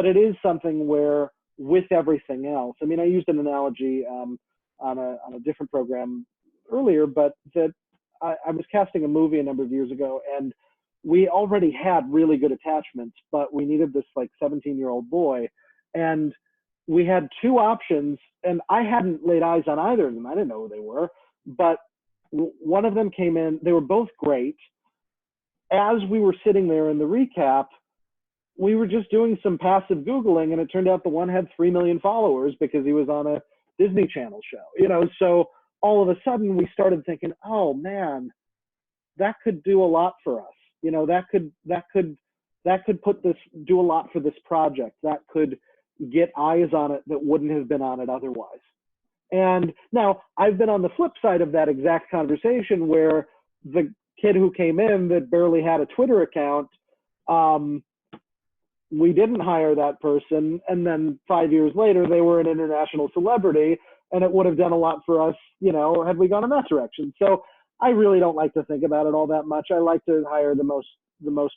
it is something where with everything else, I mean, I used an analogy on a different program earlier, but that I was casting a movie a number of years ago, and we already had really good attachments, but we needed this like 17-year-old boy. And we had two options, and I hadn't laid eyes on either of them. I didn't know who they were, but one of them came in. They were both great. As we were sitting there in the recap, we were just doing some passive Googling, and it turned out the one had 3 million followers because he was on a Disney Channel show, you know? So all of a sudden we started thinking, oh man, that could do a lot for us. You know, that could do a lot for this project. That could get eyes on it that wouldn't have been on it otherwise. And now I've been on the flip side of that exact conversation where the kid who came in that barely had a Twitter account, we didn't hire that person. And then 5 years later, they were an international celebrity, and it would have done a lot for us, you know, had we gone in that direction. So I really don't like to think about it all that much. I like to hire the most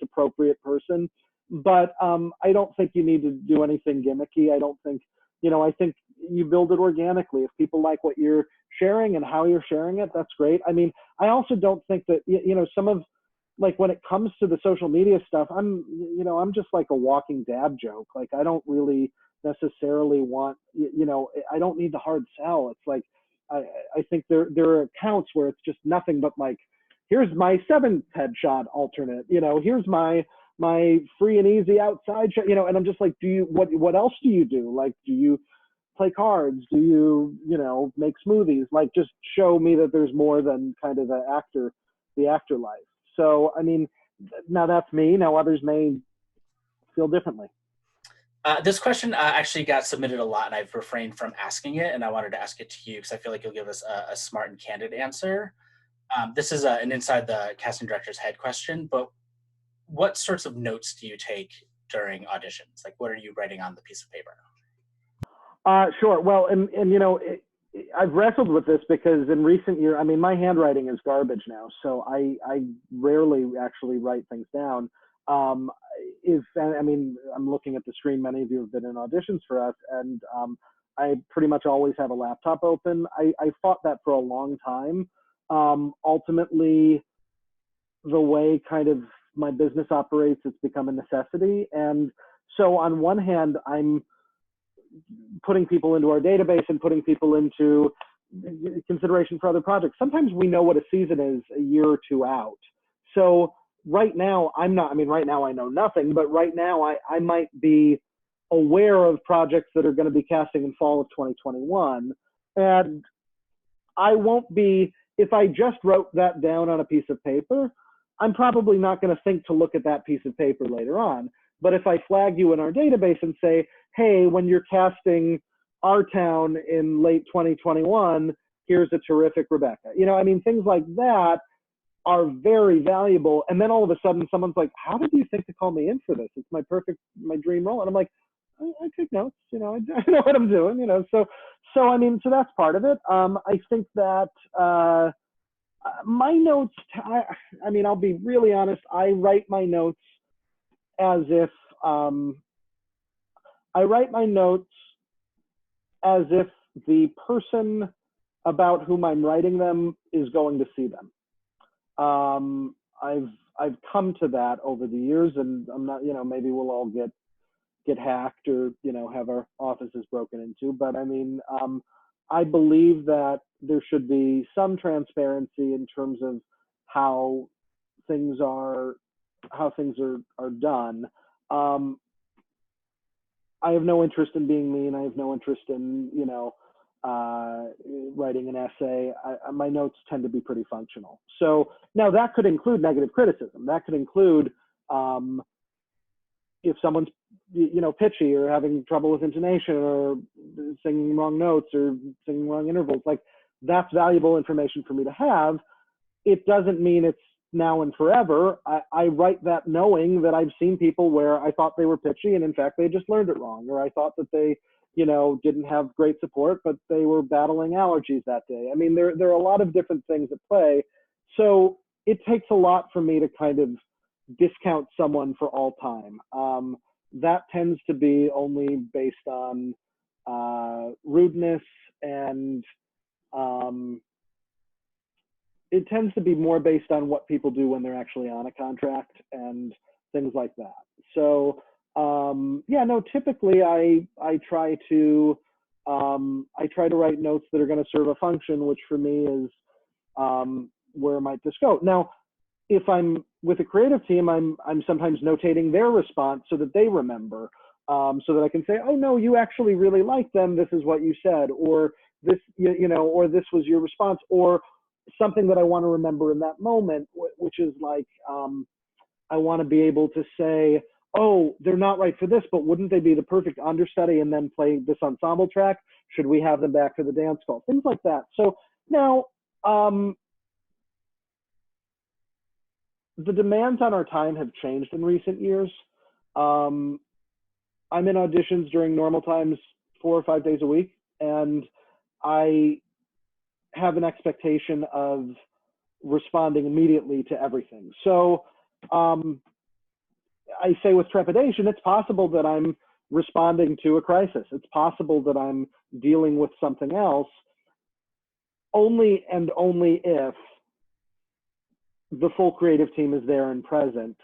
appropriate person, but I don't think you need to do anything gimmicky. I don't think, you know, I think you build it organically. If people like what you're sharing and how you're sharing it, that's great. I mean, I also don't think that, you know, some of, like when it comes to the social media stuff, I'm just like a walking dad joke. Like I don't really necessarily want, you know, I don't need the hard sell. It's like, I think there are accounts where it's just nothing but like, here's my 7th headshot alternate, you know, here's my free and easy outside shot, you know, and I'm just like, what else do you do? Like, do you play cards? Do you know, make smoothies? Like, just show me that there's more than kind of the actor life. So, I mean, now that's me. Now others may feel differently. This question actually got submitted a lot, and I've refrained from asking it, and I wanted to ask it to you because I feel like you'll give us a smart and candid answer. This is an inside the casting director's head question, but what sorts of notes do you take during auditions? Like, what are you writing on the piece of paper? Sure. Well, and you know, I've wrestled with this because in recent years, I mean, my handwriting is garbage now, so I rarely actually write things down. I mean, I'm looking at the screen. Many of you have been in auditions for us, and I pretty much always have a laptop open. I fought that for a long time. Ultimately, the way kind of my business operates, it's become a necessity. And so on one hand, I'm putting people into our database and putting people into consideration for other projects. Sometimes we know what a season is a year or two out. So right now, right now I know nothing, but right now I might be aware of projects that are going to be casting in fall of 2021. And I won't be, if I just wrote that down on a piece of paper, I'm probably not going to think to look at that piece of paper later on. But if I flag you in our database and say, hey, when you're casting our town in late 2021, here's a terrific Rebecca. You know, I mean, things like that are very valuable. And then all of a sudden someone's like, how did you think to call me in for this? It's my dream role. And I'm like, I take notes, you know, I know what I'm doing, you know. So I mean, so that's part of it. I think that my notes, I mean, I'll be really honest. I write my notes as if the person about whom I'm writing them is going to see them. I've come to that over the years, and I'm not, you know, maybe we'll all get hacked or, you know, have our offices broken into, but I mean, I believe that there should be some transparency in terms of how things are done. I have no interest in being mean. I have no interest in, you know, writing an essay. My notes tend to be pretty functional. So now that could include negative criticism. That could include if someone's, you know, pitchy or having trouble with intonation or singing wrong notes or singing wrong intervals. Like, that's valuable information for me to have. It doesn't mean it's now and forever. I write that knowing that I've seen people where I thought they were pitchy and in fact they just learned it wrong, or I thought that they, you know, didn't have great support, but they were battling allergies that day. I mean, there are a lot of different things at play. So it takes a lot for me to kind of discount someone for all time. That tends to be only based on rudeness, and it tends to be more based on what people do when they're actually on a contract and things like that. So yeah, no, typically I try to write notes that are going to serve a function, which for me is where might this go. Now, if I'm with a creative team, I'm sometimes notating their response so that they remember, so that I can say, oh no, you actually really like them. This is what you said, or this, or this was your response, or something that I want to remember in that moment, which is like, I want to be able to say, oh, they're not right for this, but wouldn't they be the perfect understudy and then play this ensemble track? Should we have them back for the dance call? Things like that. So now, the demands on our time have changed in recent years. I'm in auditions during normal times 4 or 5 days a week, and I have an expectation of responding immediately to everything. So I say with trepidation, it's possible that I'm responding to a crisis. It's possible that I'm dealing with something else, only and only if the full creative team is there and present.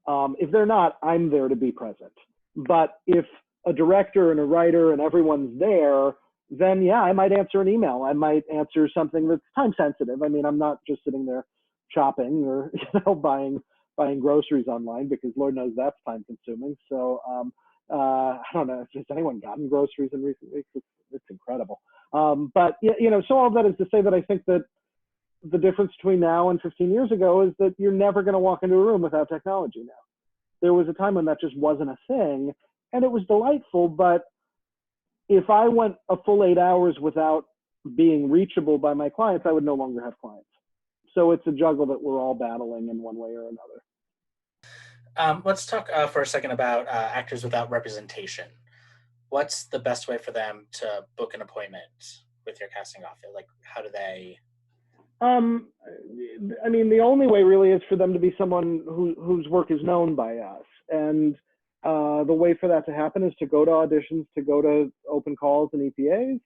If they're not, I'm there to be present. But if a director and a writer and everyone's there, then yeah, I might answer an email. I might answer something that's time sensitive. I mean, I'm not just sitting there shopping or buying groceries online, because Lord knows that's time consuming. So I don't know, has anyone gotten groceries in recent weeks? It's incredible. But so all of that is to say that I think that the difference between now and 15 years ago is that you're never going to walk into a room without technology now. There was a time when that just wasn't a thing, and it was delightful, but if I went a full 8 hours without being reachable by my clients, I would no longer have clients. So it's a juggle that we're all battling in one way or another. Let's talk for a second about actors without representation. What's the best way for them to book an appointment with your casting office? Like, how do they? I mean, the only way really is for them to be someone whose work is known by us. And the way for that to happen is to go to auditions, to go to open calls and EPAs.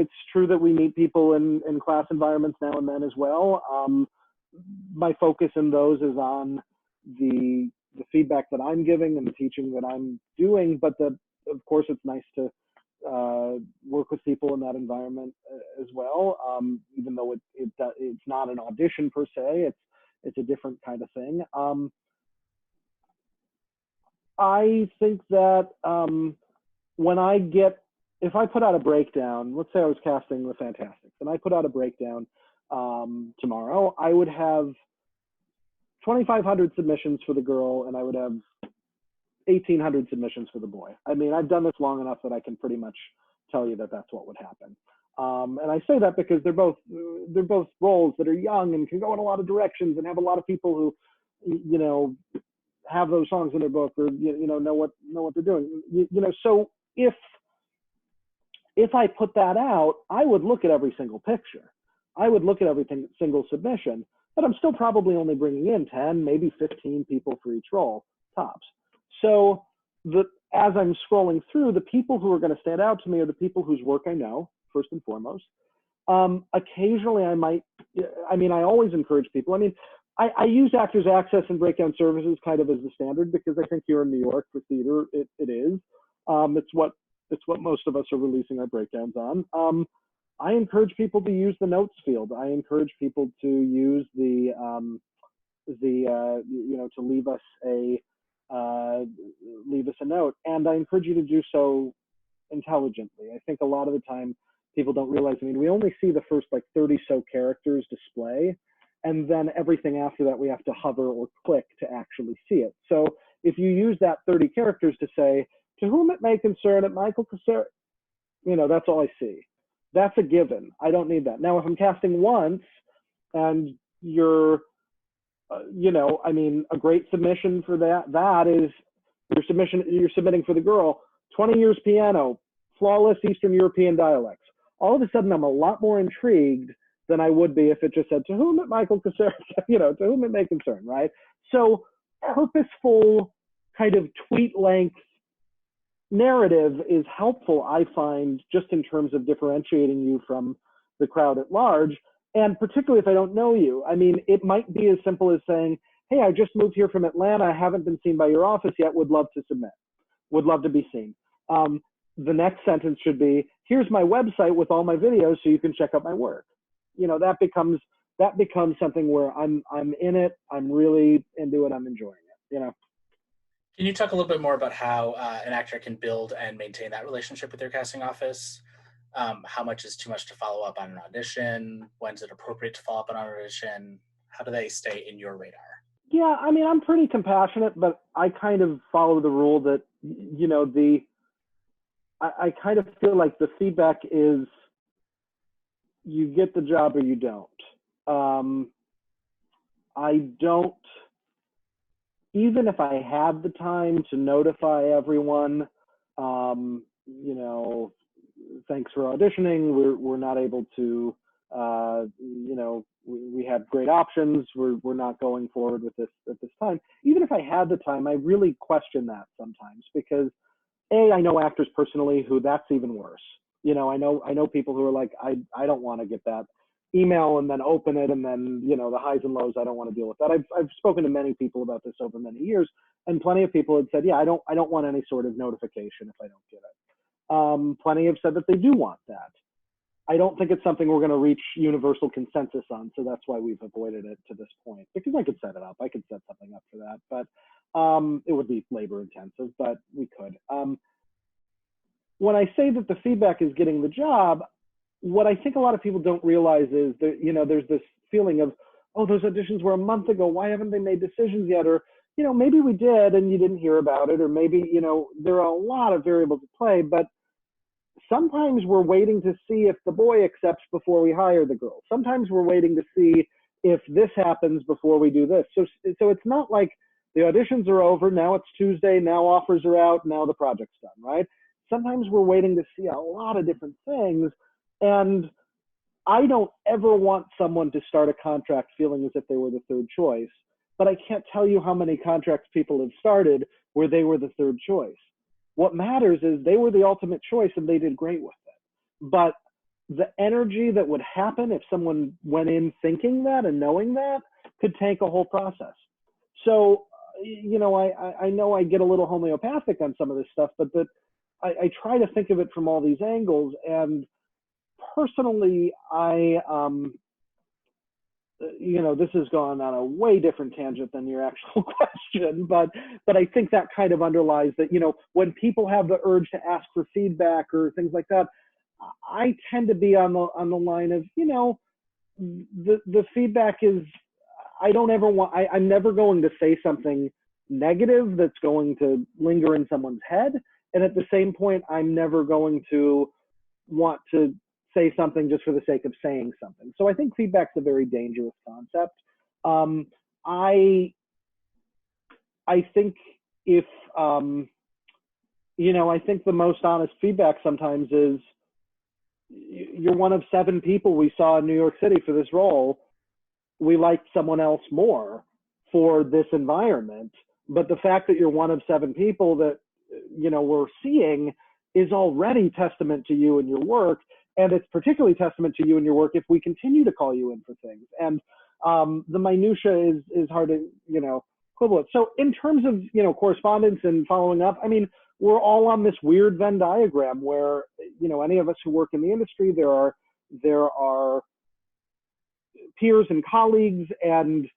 It's true that we meet people in class environments now and then as well. My focus in those is on the feedback that I'm giving and the teaching that I'm doing, but of course it's nice to work with people in that environment as well, even though it's not an audition per se. It's a different kind of thing. I think that if I put out a breakdown, let's say I was casting the Fantastics, and I put out a breakdown tomorrow, I would have 2,500 submissions for the girl, and I would have 1,800 submissions for the boy. I mean, I've done this long enough that I can pretty much tell you that that's what would happen. And I say that because they're both roles that are young and can go in a lot of directions and have a lot of people who, have those songs in their book, or know what they're doing. So if I put that out, I would look at every single picture. I would look at every single submission, but I'm still probably only bringing in 10, maybe 15 people for each role, tops. So as I'm scrolling through, the people who are going to stand out to me are the people whose work I know, first and foremost. Occasionally I always encourage people. I mean, I use Actors Access and Breakdown Services kind of as the standard, because I think here in New York for theater, it is. It's what most of us are releasing our breakdowns on. I encourage people to use the notes field. I encourage people to use to leave us a note, and I encourage you to do so intelligently. I think a lot of the time people don't realize, I mean, we only see the first like 30 so characters display, and then everything after that we have to hover or click to actually see it. So if you use that 30 characters to say, to whom it may concern at Michael Cassara, that's all I see. That's a given. I don't need that. Now, if I'm casting once and you're, a great submission for that is you're submitting for the girl, 20 years piano, flawless Eastern European dialects. All of a sudden, I'm a lot more intrigued than I would be if it just said, to whom it Michael Cassara, to whom it may concern, right? So purposeful kind of tweet length narrative is helpful, I find, just in terms of differentiating you from the crowd at large. And particularly if I don't know you. I mean, it might be as simple as saying, hey, I just moved here from Atlanta. I haven't been seen by your office yet. Would love to submit. Would love to be seen. The next sentence should be, here's my website with all my videos so you can check out my work. That becomes something where I'm in it. I'm really into it. I'm enjoying it, Can you talk a little bit more about how an actor can build and maintain that relationship with their casting office? How much is too much to follow up on an audition? When's it appropriate to follow up on an audition? How do they stay in your radar? Yeah, I mean, I'm pretty compassionate, but I kind of follow the rule that, I kind of feel like the feedback is you get the job or you don't. I don't, even if I have the time to notify everyone, thanks for auditioning. We're not able to, we have great options. We're not going forward with this at this time. Even if I had the time, I really question that sometimes because I know actors personally who that's even worse. I know people who are like, I don't want to get that email and then open it and then, the highs and lows, I don't want to deal with that. I've spoken to many people about this over many years, and plenty of people had said, yeah, I don't want any sort of notification if I don't get it. Plenty have said that they do want that. I don't think it's something we're going to reach universal consensus on, so that's why we've avoided it to this point, because I could set it up. I could set something up for that, but it would be labor intensive, but we could. When I say that the feedback is getting the job, what I think a lot of people don't realize is that, there's this feeling of, oh, those auditions were a month ago. Why haven't they made decisions yet? Or, maybe we did and you didn't hear about it. Or maybe, there are a lot of variables at play, but sometimes we're waiting to see if the boy accepts before we hire the girl. Sometimes we're waiting to see if this happens before we do this. So it's not like the auditions are over. Now it's Tuesday. Now offers are out. Now the project's done, right? Sometimes we're waiting to see a lot of different things. And I don't ever want someone to start a contract feeling as if they were the third choice, but I can't tell you how many contracts people have started where they were the third choice. What matters is they were the ultimate choice and they did great with it. But the energy that would happen if someone went in thinking that and knowing that could tank a whole process. So, I know I get a little homeopathic on some of this stuff, but I try to think of it from all these angles. And personally, this has gone on a way different tangent than your actual question, but I think that kind of underlies that, when people have the urge to ask for feedback or things like that, I tend to be on the line of, the feedback is, I'm never going to say something negative that's going to linger in someone's head. And at the same point, I'm never going to want to say something just for the sake of saying something. So I think feedback's a very dangerous concept. I think if, I think the most honest feedback sometimes is, you're one of 7 people we saw in New York City for this role. We liked someone else more for this environment. But the fact that you're one of 7 people that, we're seeing is already testament to you and your work. And it's particularly testament to you and your work if we continue to call you in for things. And the minutia is hard to, quibble with. So in terms of, correspondence and following up, I mean, we're all on this weird Venn diagram where, any of us who work in the industry, there are peers and colleagues, and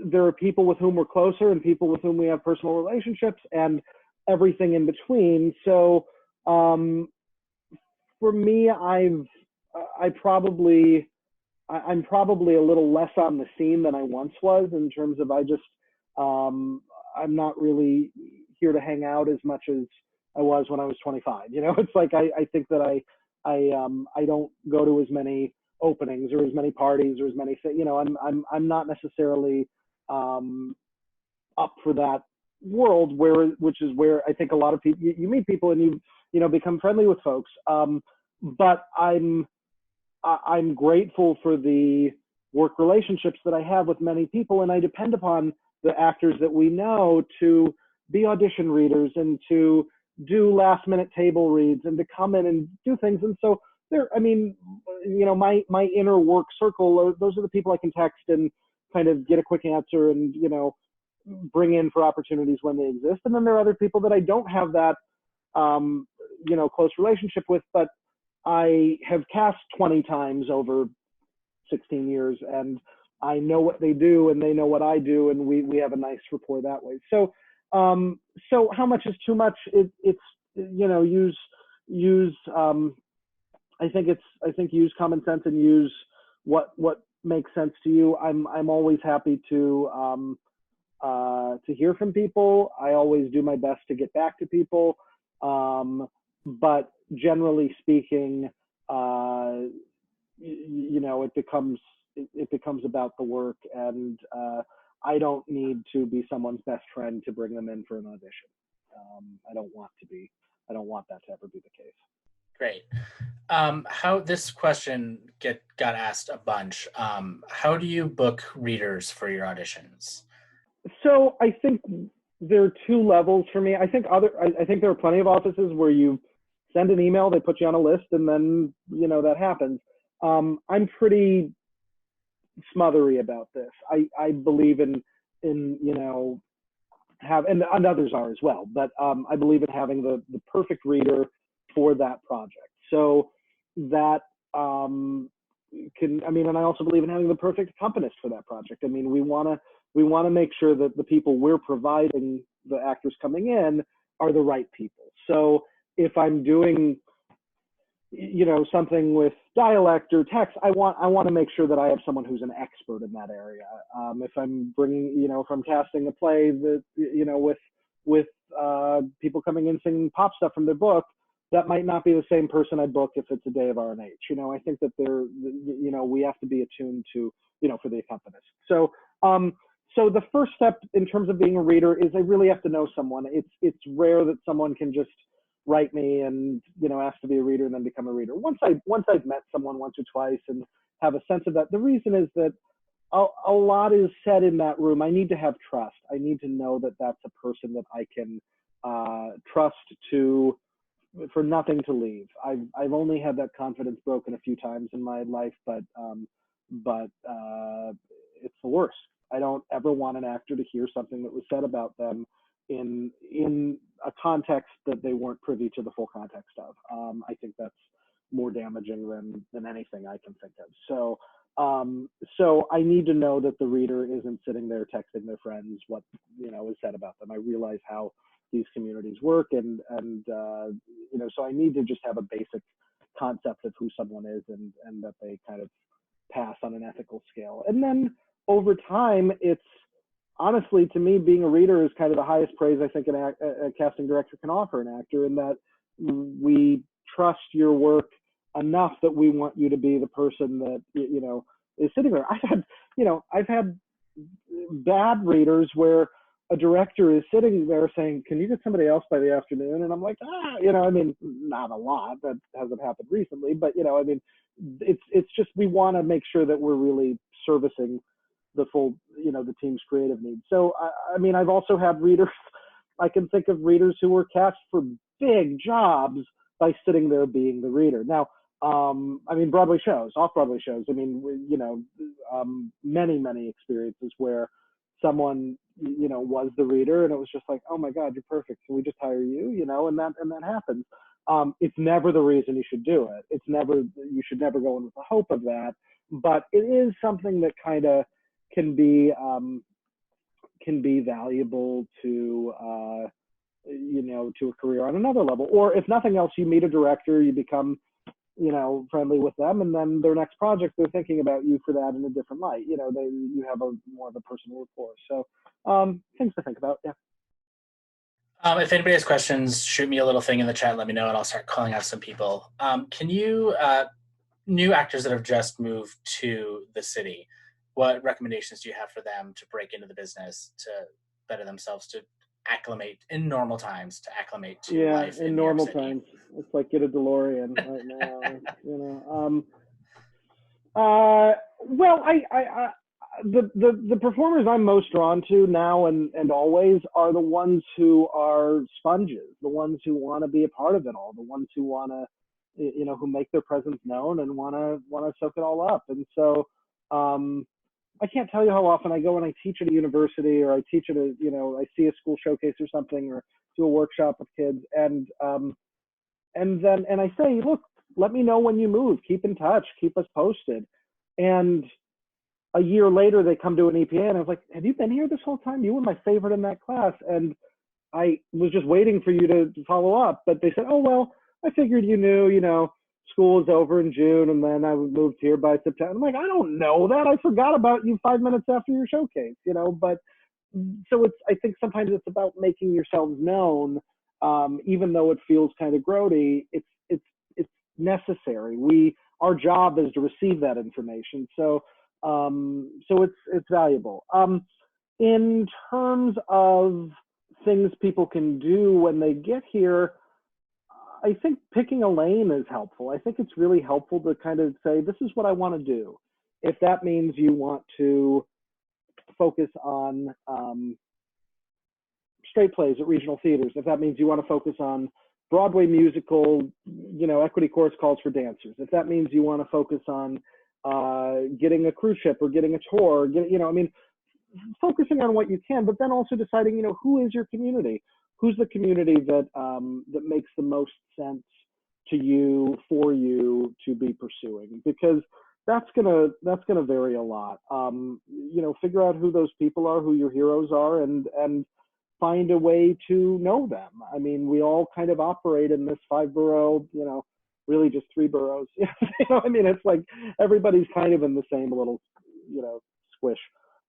there are people with whom we're closer and people with whom we have personal relationships and everything in between. So for me, I'm probably a little less on the scene than I once was, in terms of I'm not really here to hang out as much as I was when I was 25. It's like I think that I don't go to as many openings or as many parties or as many things. I'm not necessarily up for that world which is where I think a lot of people, you meet people and you become friendly with folks. But I'm I'm grateful for the work relationships that I have with many people, and I depend upon the actors that we know to be audition readers and to do last minute table reads and to come in and do things. And so there, I mean, my inner work circle, those are the people I can text and kind of get a quick answer and, bring in for opportunities when they exist. And then there are other people that I don't have that, um, close relationship with, but I have cast 20 times over 16 years, and I know what they do and they know what I do, and we have a nice rapport that way. So how much is too much? It's use I think use common sense and use what makes sense to you. I'm always happy to hear from people. I always do my best to get back to people. But generally speaking, it becomes about the work, and I don't need to be someone's best friend to bring them in for an audition. I don't want to be. I don't want that to ever be the case. Great. How this question got asked a bunch. How do you book readers for your auditions? So I think there are two levels for me. I think there are plenty of offices where you send an email, they put you on a list, and then that happens. I'm pretty smothery about this. I believe in and others are as well, but I believe in having the perfect reader for that project. So that and I also believe in having the perfect accompanist for that project. I mean, we want to make sure that the people we're providing, the actors coming in, are the right people. So if I'm doing something with dialect or text, I want to make sure that I have someone who's an expert in that area. If I'm bringing, if I'm casting a play that with people coming in singing pop stuff from their book, that might not be the same person I book if it's a day of R&H. I think that we have to be attuned to, for the accompanist. So the first step in terms of being a reader is I really have to know someone. It's rare that someone can just write me and ask to be a reader and then become a reader. Once I've met someone once or twice and have a sense of that, the reason is that a lot is said in that room. I need to have trust. I need to know that that's a person that I can trust for nothing to leave. I've only had that confidence broken a few times in my life, but it's the worst. I don't ever want an actor to hear something that was said about them in a context that they weren't privy to the full context of. I think that's more damaging than anything I can think of. So I need to know that the reader isn't sitting there texting their friends what is said about them. I realize how these communities work, and so I need to just have a basic concept of who someone is, and that they kind of pass on an ethical scale. And then over time, it's honestly, to me, being a reader is kind of the highest praise I think a casting director can offer an actor, in that we trust your work enough that we want you to be the person that is sitting there. I've had bad readers where a director is sitting there saying, "Can you get somebody else by the afternoon?" And I'm like, not a lot. That hasn't happened recently, but it's just, we want to make sure that we're really servicing the full, the team's creative needs. So, I've also had readers, I can think of readers who were cast for big jobs by sitting there being the reader. Now, Broadway shows, off-Broadway shows, many experiences where someone, was the reader, and it was just like, oh my God, you're perfect. Can we just hire you? And that happens. It's never the reason you should do it. You should never go in with the hope of that, but it is something that kind of can be valuable to to a career on another level. Or if nothing else, you meet a director, you become friendly with them, and then their next project, they're thinking about you for that in a different light. You have more of a personal rapport. So things to think about. Yeah. If anybody has questions, shoot me a little thing in the chat, let me know, and I'll start calling out some people. Can you, new actors that have just moved to the city, what recommendations do you have for them to break into the business, to better themselves, to acclimate in normal times, to acclimate to life in normal New York City? times? It's like get a DeLorean right now. Well, the performers I'm most drawn to now and always are the ones who are sponges, the ones who want to be a part of it all, the ones who want to, who make their presence known and want to soak it all up. And so, I can't tell you how often I go and I teach at a university, or I teach at a, I see a school showcase or something, or do a workshop with kids, and I say, look, let me know when you move. Keep in touch. Keep us posted. And a year later, they come to an EPA, and I was like, have you been here this whole time? You were my favorite in that class, and I was just waiting for you to follow up. But they said, oh well, I figured you knew. School is over in June, and then I moved here by September. I'm like, I don't know that. I forgot about you 5 minutes after your showcase. But so I think sometimes it's about making yourselves known, even though it feels kind of grody. It's necessary. Our job is to receive that information, so it's valuable. In terms of things people can do when they get here, I think picking a lane is helpful. I think it's really helpful to kind of say, this is what I want to do. If that means you want to focus on straight plays at regional theaters, if that means you want to focus on Broadway musical, equity course calls for dancers, if that means you want to focus on getting a cruise ship or getting a tour, focusing on what you can, but then also deciding, who is your community? Who's the community that that makes the most sense to you, for you to be pursuing? Because that's gonna vary a lot. Figure out who those people are, who your heroes are, and find a way to know them. I mean, we all kind of operate in this 5-borough, really just 3 boroughs. It's like everybody's kind of in the same little, squish.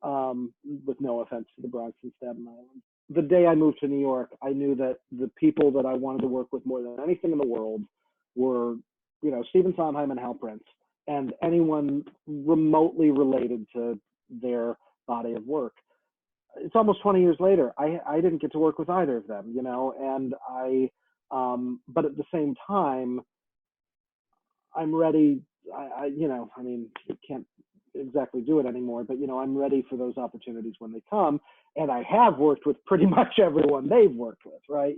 With no offense to the Bronx and Staten Island. The day I moved to New York, I knew that the people that I wanted to work with more than anything in the world were, Stephen Sondheim and Hal Prince, and anyone remotely related to their body of work. It's almost 20 years later. I didn't get to work with either of them, and but at the same time, I'm ready. You can't exactly do it anymore, but I'm ready for those opportunities when they come, and I have worked with pretty much everyone they've worked with, right?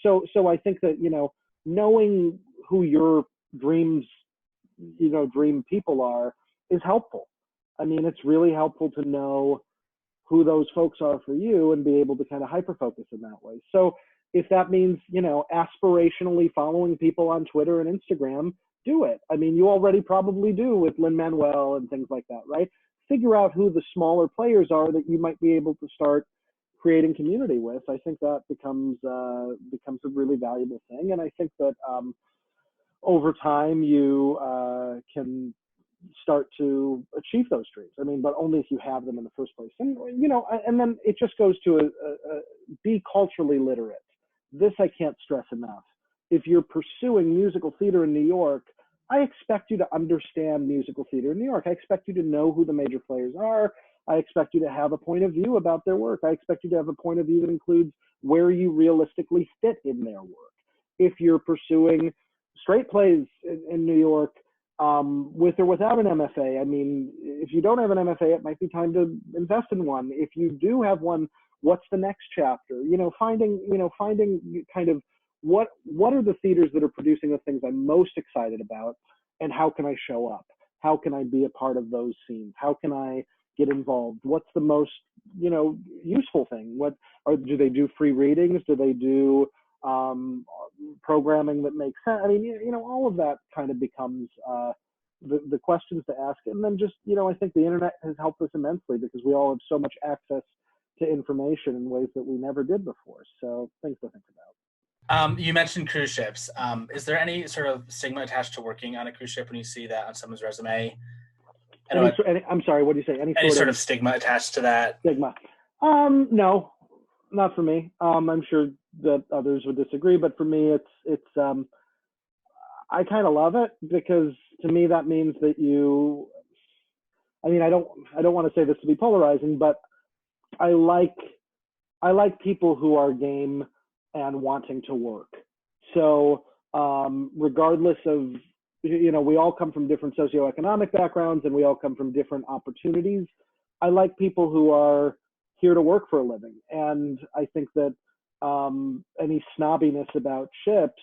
So I think that knowing who your dream people are is helpful. I mean, it's really helpful to know who those folks are for you and be able to kind of hyper focus in that way. So if that means aspirationally following people on Twitter and Instagram, do it. I mean, you already probably do with Lin-Manuel and things like that, right? Figure out who the smaller players are that you might be able to start creating community with. I think that becomes a really valuable thing, and I think that over time you can start to achieve those dreams. I mean, but only if you have them in the first place. And and then it just goes to be culturally literate. This I can't stress enough. If you're pursuing musical theater in New York, I expect you to understand musical theater in New York. I expect you to know who the major players are. I expect you to have a point of view about their work. I expect you to have a point of view that includes where you realistically fit in their work. If you're pursuing straight plays in New York, with or without an MFA, I mean, if you don't have an MFA, it might be time to invest in one. If you do have one, what's the next chapter? Finding kind of what are the theaters that are producing the things I'm most excited about, and how can I show up? How can I be a part of those scenes? How can I get involved? What's the most useful thing? Do they do free readings? Do they do programming that makes sense? I mean, all of that kind of becomes the questions to ask. And then just, I think the internet has helped us immensely because we all have so much access to information in ways that we never did before. So things to think about. You mentioned cruise ships. Is there any sort of stigma attached to working on a cruise ship when you see that on someone's resume? I'm sorry, what do you say? Any sort of stigma attached to that? Stigma. No, not for me. I'm sure that others would disagree, but for me, it's I kind of love it because to me that means that I don't want to say this to be polarizing, but I like people who are game and wanting to work. So regardless of we all come from different socioeconomic backgrounds and we all come from different opportunities. I like people who are here to work for a living. And I think that any snobbiness about ships,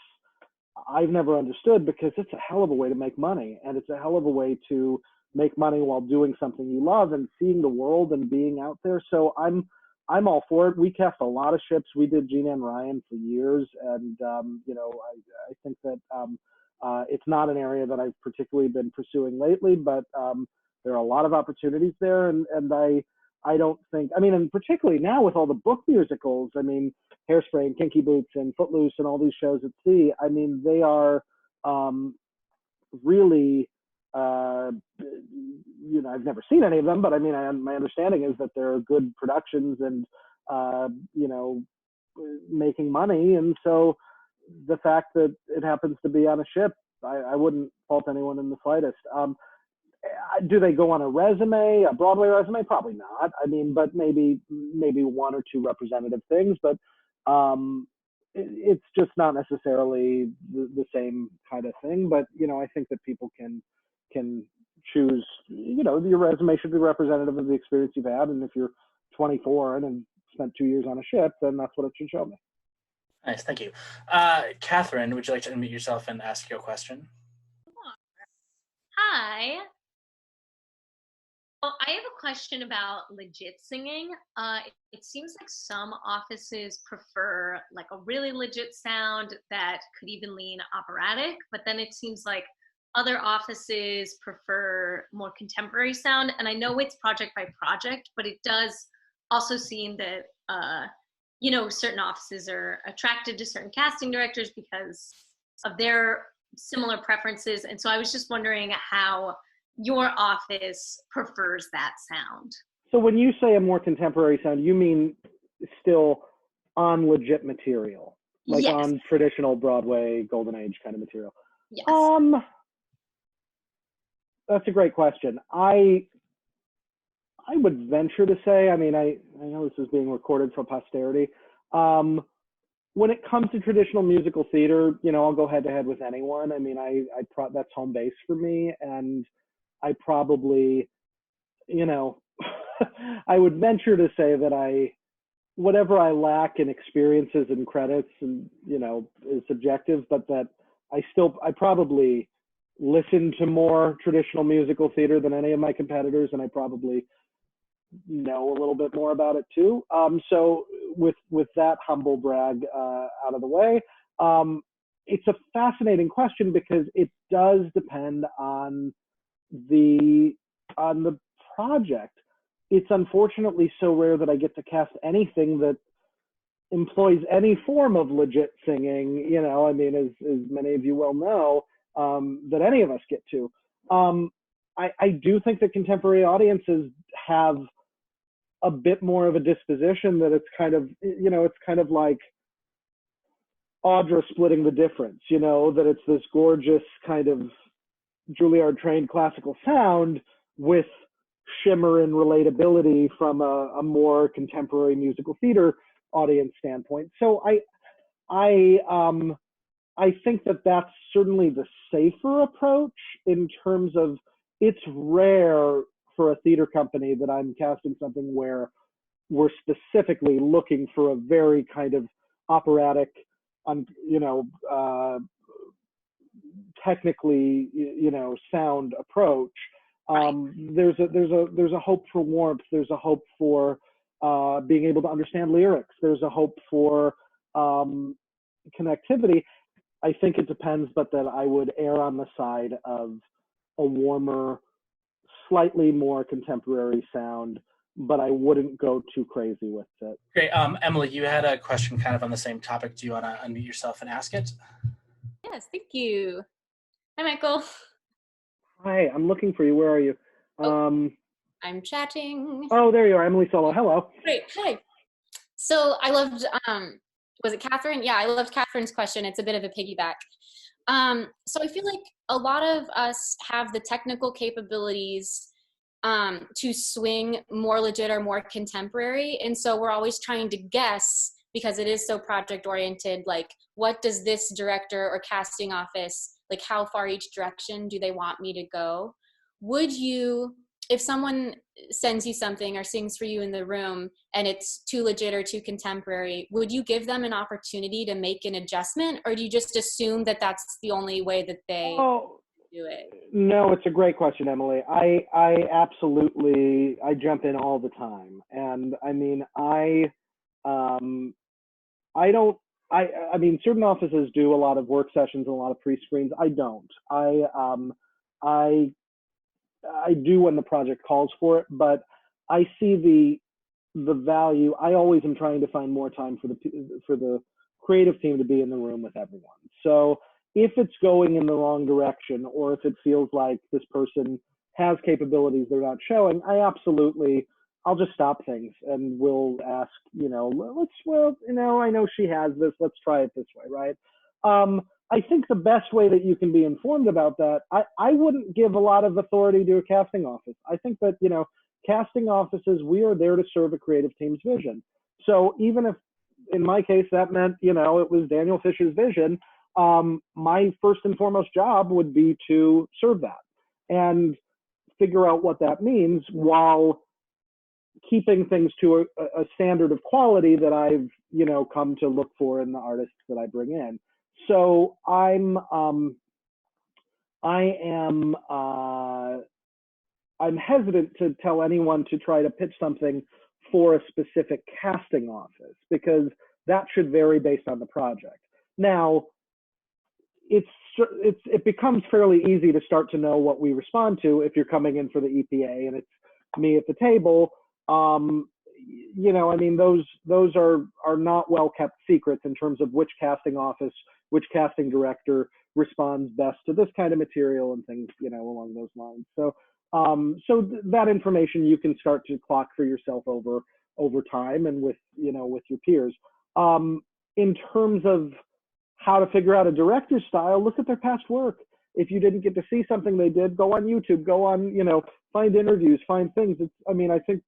I've never understood, because it's a hell of a way to make money, and it's a hell of a way to make money while doing something you love and seeing the world and being out there. So I'm all for it. We cast a lot of ships. We did Gina and Ryan for years, and I think that it's not an area that I've particularly been pursuing lately, but there are a lot of opportunities there, and I don't think, I mean, and particularly now with all the book musicals, I mean, Hairspray and Kinky Boots and Footloose and all these shows at sea, I mean, they are really, I've never seen any of them, but I mean, my understanding is that they're good productions and, making money. And so the fact that it happens to be on a ship, I wouldn't fault anyone in the slightest. Do they go on a resume, a Broadway resume? Probably not. I mean, but maybe one or two representative things, but it's just not necessarily the same kind of thing. But I think that people can choose. Your resume should be representative of the experience you've had, and if you're 24 and have spent 2 years on a ship, then that's what it should show me. Nice, thank you. Catherine, would you like to unmute yourself and ask your question? Hi. Well, I have a question about legit singing. It seems like some offices prefer like a really legit sound that could even lean operatic, but then it seems like other offices prefer more contemporary sound. And I know it's project by project, but it does also seem that, certain offices are attracted to certain casting directors because of their similar preferences. And so I was just wondering how your office prefers that sound. So when you say a more contemporary sound, you mean still on legit material, like yes. On traditional Broadway Golden Age kind of material? Yes. That's a great question. I would venture to say, I mean, I know this is being recorded for posterity. When it comes to traditional musical theater, I'll go head to head with anyone. I mean, that's home base for me, and I probably, I would venture to say that whatever I lack in experiences and credits and, is subjective, but that I probably listen to more traditional musical theater than any of my competitors, and I probably know a little bit more about it too. So with that humble brag out of the way, it's a fascinating question because it does depend on the project. It's unfortunately so rare that I get to cast anything that employs any form of legit singing, I mean, as many of you well know, that any of us get to. I do think that contemporary audiences have a bit more of a disposition that it's kind of, it's kind of like Audra splitting the difference, that it's this gorgeous kind of Juilliard trained classical sound with shimmer and relatability from a more contemporary musical theater audience standpoint. So I think that that's certainly the safer approach in terms of, it's rare for a theater company that I'm casting something where we're specifically looking for a very kind of operatic, technically, sound approach. There's a hope for warmth. There's a hope for being able to understand lyrics. There's a hope for connectivity. I think it depends, but that I would err on the side of a warmer, slightly more contemporary sound, but I wouldn't go too crazy with it. Great. Emily, you had a question kind of on the same topic. Do you want to unmute yourself and ask it? Yes, thank you. Hi, Michael. Hi, I'm looking for you. Where are you? I'm chatting. Oh, there you are, Emily Solo. Hello. Great. Hi. So I loved, was it Catherine? Yeah, I loved Catherine's question. It's a bit of a piggyback. So I feel like a lot of us have the technical capabilities to swing more legit or more contemporary. And so we're always trying to guess because it is so project oriented, like what does this director or casting office, like how far each direction do they want me to go? Would you, if someone sends you something or sings for you in the room and it's too legit or too contemporary, would you give them an opportunity to make an adjustment, or do you just assume that that's the only way that they do it? No, it's a great question, Emily. I absolutely, I jump in all the time. And I mean, I mean, certain offices do a lot of work sessions and a lot of pre-screens. I don't. I do when the project calls for it, but I see the value. I always am trying to find more time for the creative team to be in the room with everyone. So if it's going in the wrong direction, or if it feels like this person has capabilities they're not showing, I'll just stop things and we'll ask, I know she has this, let's try it this way, right? I think the best way that you can be informed about that, I wouldn't give a lot of authority to a casting office. I think that, casting offices, we are there to serve a creative team's vision. So even if, in my case, that meant, it was Daniel Fisher's vision, my first and foremost job would be to serve that and figure out what that means while keeping things to a standard of quality that I've, come to look for in the artists that I bring in. So I'm hesitant to tell anyone to try to pitch something for a specific casting office, because that should vary based on the project. Now, it becomes fairly easy to start to know what we respond to if you're coming in for the EPA and it's me at the table. Those are not well kept secrets in terms of which casting office, which casting director responds best to this kind of material and things, along those lines. So that information you can start to clock for yourself over time and with your peers. In terms of how to figure out a director's style, look at their past work. If you didn't get to see something they did, go on YouTube, go on, find interviews, find things. I think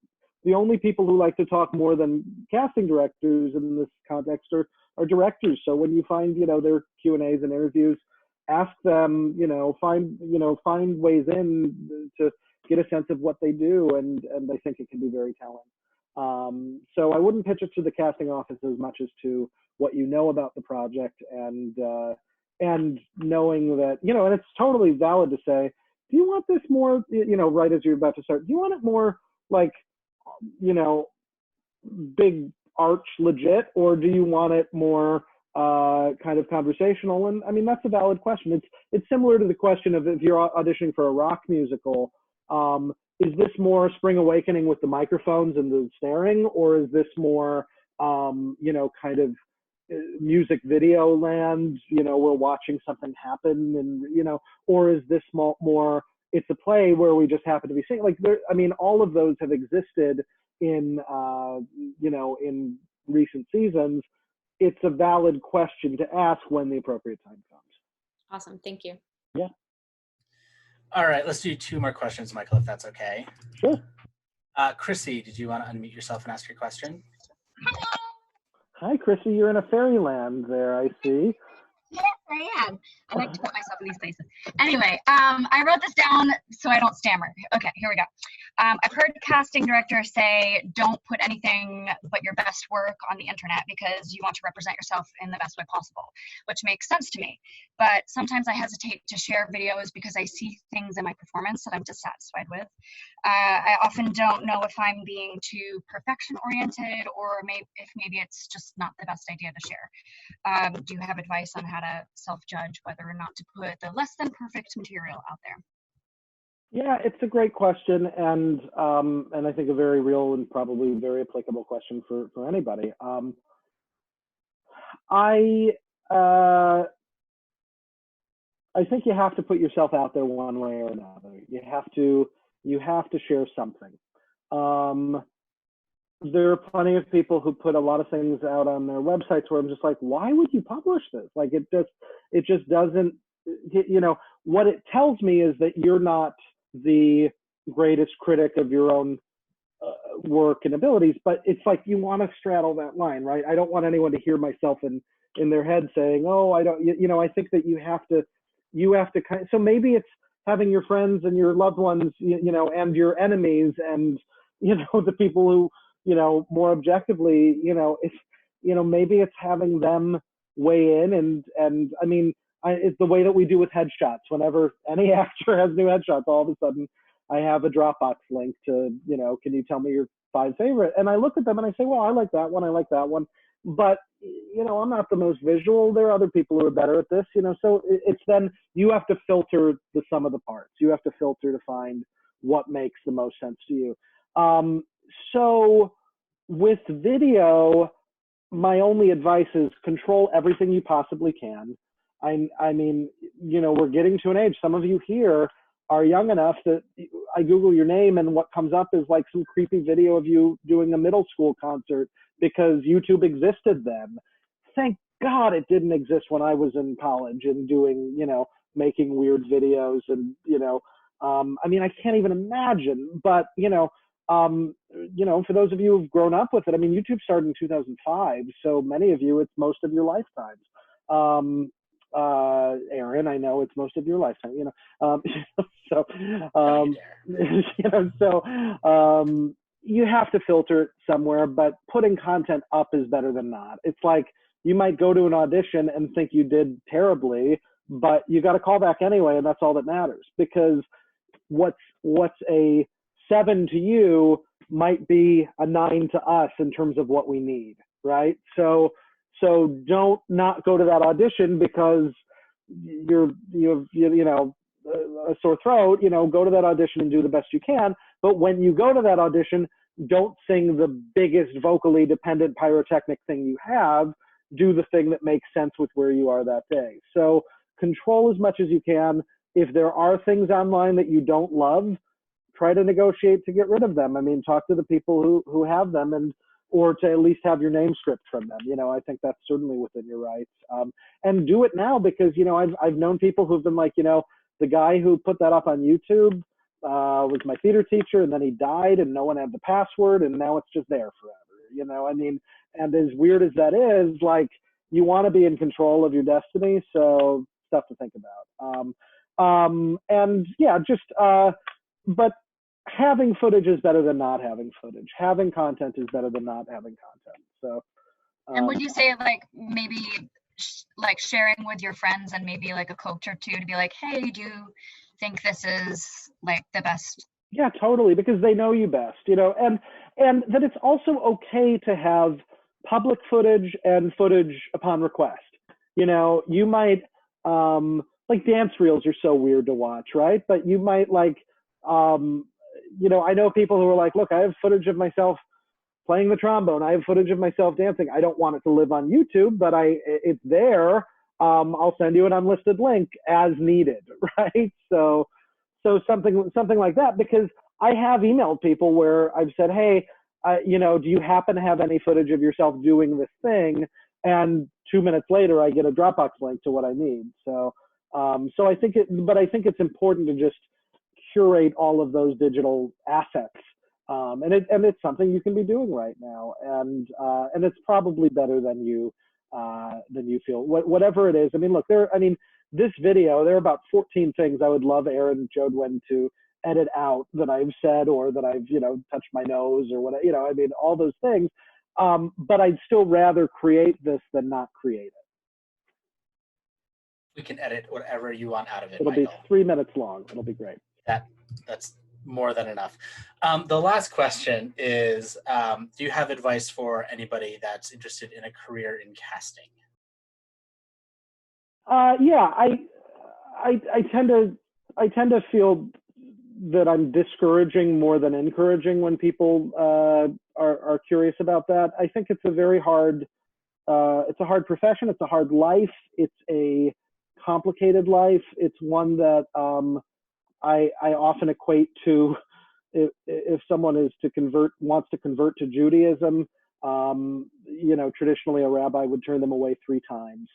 the only people who like to talk more than casting directors in this context are directors. So when you find, their Q&As and interviews, ask them, find ways in to get a sense of what they do. And I think it can be very telling. So I wouldn't pitch it to the casting office as much as to what you know about the project and knowing that, and it's totally valid to say, do you want this more, right as you're about to start, do you want it more like, big arch legit, or do you want it more kind of conversational? And I mean, that's a valid question. It's similar to the question of if you're auditioning for a rock musical, is this more Spring Awakening with the microphones and the staring, or is this more, kind of music video land, we're watching something happen and, or is this more, it's a play where we just happen to be singing? Like all of those have existed in, in recent seasons. It's a valid question to ask when the appropriate time comes. Awesome. Thank you. Yeah. All right, let's do 2 more questions, Michael, if that's okay. Sure. Chrissy, did you want to unmute yourself and ask your question? Hi, Chrissy. You're in a fairyland there, I see. Yes, I am. I like to put myself in these places. Anyway, I wrote this down so I don't stammer. Okay, here we go. I've heard casting directors say, don't put anything but your best work on the internet because you want to represent yourself in the best way possible, which makes sense to me. But sometimes I hesitate to share videos because I see things in my performance that I'm dissatisfied with. I often don't know if I'm being too perfection oriented or maybe it's just not the best idea to share. Do you have advice on how to self-judge whether or not to put the less than perfect material out there? Yeah, it's a great question, and I think a very real and probably very applicable question for anybody. I think you have to put yourself out there one way or another. You have to share something. There are plenty of people who put a lot of things out on their websites where I'm just like, why would you publish this? Like it just doesn't, what it tells me is that you're not the greatest critic of your own work and abilities, but it's like you want to straddle that line, right? I don't want anyone to hear myself in their head saying, "Oh, I don't." I think that you have to kind of, so maybe it's having your friends and your loved ones, and your enemies, and the people who, more objectively, it's, maybe it's having them weigh in, and I mean, it's the way that we do with headshots. Whenever any actor has new headshots, all of a sudden I have a Dropbox link to, can you tell me your 5 favorite? And I look at them and I say, well, I like that one. I like that one. But, I'm not the most visual. There are other people who are better at this, so it's then you have to filter the sum of the parts. You have to filter to find what makes the most sense to you. So with video, my only advice is control everything you possibly can. I mean, we're getting to an age, some of you here are young enough that I Google your name and what comes up is like some creepy video of you doing a middle school concert because YouTube existed then. Thank God it didn't exist when I was in college and doing, making weird videos and, I mean, I can't even imagine, but, for those of you who've grown up with it, I mean, YouTube started in 2005, so many of you, it's most of your lifetimes. Aaron, I know it's most of your lifetime, so, you have to filter it somewhere, but putting content up is better than not. It's like, you might go to an audition and think you did terribly, but you got a call back anyway, and that's all that matters, because what's a 7 to you might be a 9 to us in terms of what we need, right? So don't not go to that audition because you have a sore throat. Go to that audition and do the best you can. But when you go to that audition, don't sing the biggest vocally dependent pyrotechnic thing you have. Do the thing that makes sense with where you are that day. So control as much as you can. If there are things online that you don't love, try to negotiate to get rid of them. I mean, talk to the people who have them, or to at least have your name stripped from them. I think that's certainly within your rights. And do it now, because, I've known people who've been like, the guy who put that up on YouTube was my theater teacher, and then he died and no one had the password, and now it's just there forever. I mean, and as weird as that is, like, you want to be in control of your destiny. So stuff to think about. And yeah, but having footage is better than not having footage. Having content is better than not having content. So, and would you say, like, maybe like sharing with your friends and maybe like a coach or two to be like, hey, do you think this is like the best? Yeah, totally, because they know you best, and that it's also okay to have public footage and footage upon request. You might, like, dance reels are so weird to watch, right? But you might, like, I know people who are like, look, I have footage of myself playing the trombone. I have footage of myself dancing. I don't want it to live on YouTube, but it's there. I'll send you an unlisted link as needed, right? So something like that, because I have emailed people where I've said, hey, do you happen to have any footage of yourself doing this thing? And 2 minutes later, I get a Dropbox link to what I need. So I think it's important to just curate all of those digital assets. And it's something you can be doing right now, and it's probably better than you feel. Whatever it is, I mean, look, this video, there are about 14 things I would love Aaron Jodwin to edit out that I've said, or that I've touched my nose or whatever. I mean, all those things. But I'd still rather create this than not create it. We can edit whatever you want out of it. It'll Michael. be 3 minutes long. It'll be great. That's more than enough. The last question is, do you have advice for anybody that's interested in a career in casting? Yeah, I tend to feel that I'm discouraging more than encouraging when people are curious about that. I think it's a very hard, it's a hard profession. It's a hard life. It's a complicated life. It's one that I often equate to if someone wants to convert to Judaism. Traditionally a rabbi would turn them away 3 times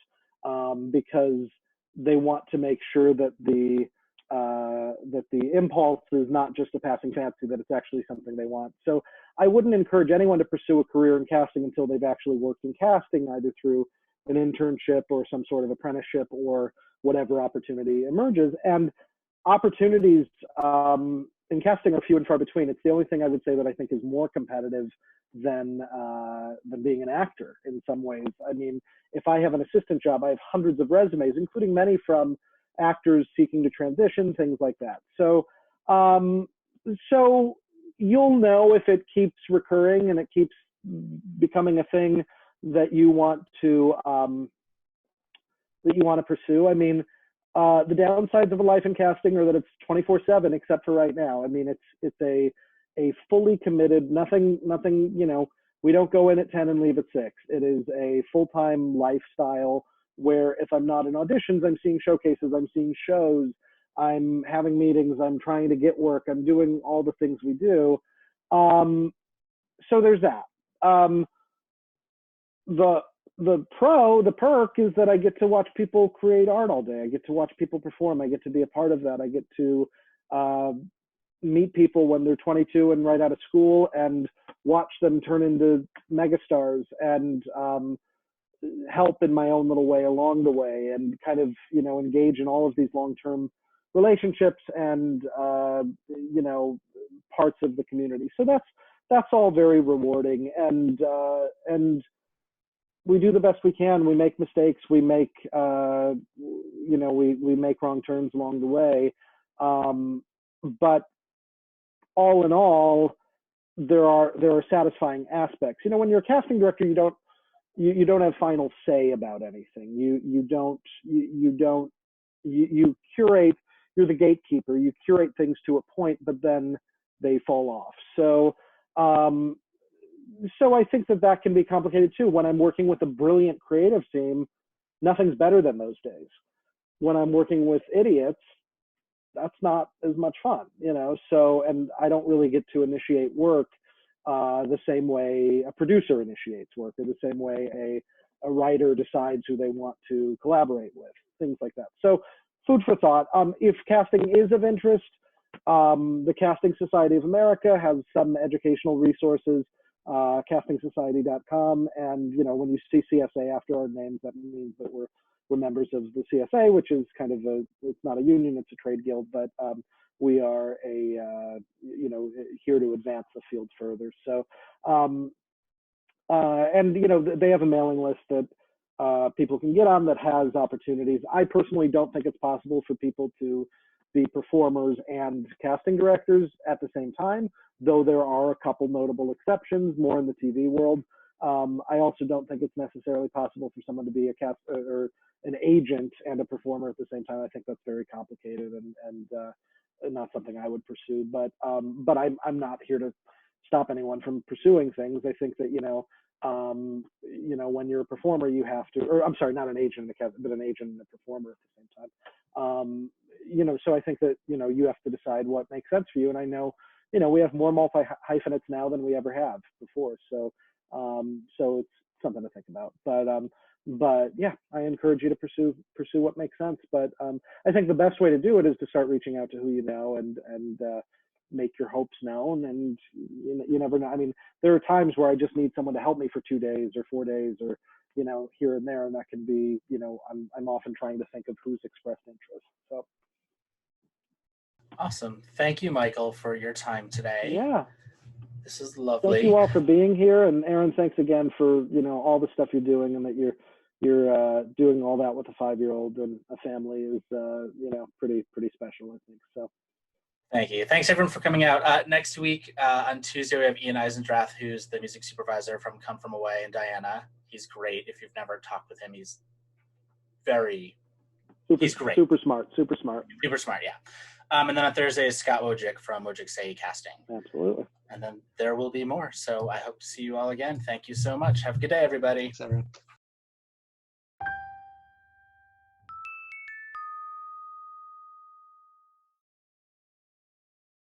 because they want to make sure that the the impulse is not just a passing fancy, that it's actually something they want. So I wouldn't encourage anyone to pursue a career in casting until they've actually worked in casting, either through an internship or some sort of apprenticeship or whatever opportunity emerges. And opportunities in casting are few and far between. It's the only thing I would say that I think is more competitive than being an actor in some ways. I mean, if I have an assistant job, I have hundreds of resumes, including many from actors seeking to transition, things like that. So, so you'll know if it keeps recurring and it keeps becoming a thing that you want to pursue. I mean, the downsides of a life in casting are that it's 24/7, except for right now. I mean, it's a fully committed, nothing, you know, we don't go in at 10 and leave at 6. It is a full-time lifestyle where if I'm not in auditions, I'm seeing showcases, I'm seeing shows, I'm having meetings, I'm trying to get work, I'm doing all the things we do. So there's that. The perk is that I get to watch people create art all day. I get to watch people perform. I get to be a part of that. I get to meet people when they're 22 and right out of school and watch them turn into megastars and help in my own little way along the way and kind of, you know, engage in all of these long-term relationships and, you know, parts of the community. So that's all very rewarding. And we do the best we can. We make mistakes. We make, you know, we make wrong turns along the way. But all in all, there are satisfying aspects. You know, when you're a casting director, you don't have final say about anything. You curate. You're the gatekeeper. You curate things to a point, but then they fall off. So so I think that can be complicated too. When I'm working with a brilliant creative team, nothing's better than those days. When I'm working with idiots, that's not as much fun, you know? So, and I don't really get to initiate work the same way a producer initiates work, or the same way a writer decides who they want to collaborate with, things like that. So food for thought. If casting is of interest, the Casting Society of America has some educational resources, castingsociety.com. And, you know, when you see CSA after our names, that means that we're members of the CSA, which is kind of it's not a union, it's a trade guild, but we are you know, here to advance the field further. So, and, you know, they have a mailing list that people can get on that has opportunities. I personally don't think it's possible for people to be performers and casting directors at the same time, though there are a couple notable exceptions, more in the TV world. I also don't think it's necessarily possible for someone to be a cast or an agent and a performer at the same time. I think that's very complicated and not something I would pursue. But I'm not here to stop anyone from pursuing things. I think that, you know, when you're a performer, you have to, or I'm sorry, not an agent, but an agent and a performer at the same time. You know, so I think that, you know, you have to decide what makes sense for you. And I know, you know, we have more multi-hyphenates now than we ever have before. So, so it's something to think about. But yeah, I encourage you to pursue what makes sense. But I think the best way to do it is to start reaching out to who you know and make your hopes known. And you never know. I mean, there are times where I just need someone to help me for 2 days or 4 days or, you know, here and there. And that can be, you know, I'm often trying to think of who's expressed interest. So. Awesome. Thank you, Michael, for your time today. Yeah. This is lovely. Thank you all for being here. And Aaron, thanks again for, you know, all the stuff you're doing, and that you're doing all that with a 5-year-old and a family is, you know, pretty special, I think. So. Thank you. Thanks everyone for coming out. Next week on Tuesday, we have Ian Eisendrath, who's the music supervisor from Come From Away and Diana. He's great. If you've never talked with him, he's great. Super smart, yeah. And then on Thursday is Scott Wojcik from Wojcik Say Casting. Absolutely. And then there will be more. So I hope to see you all again. Thank you so much. Have a good day, everybody. Thanks, everyone.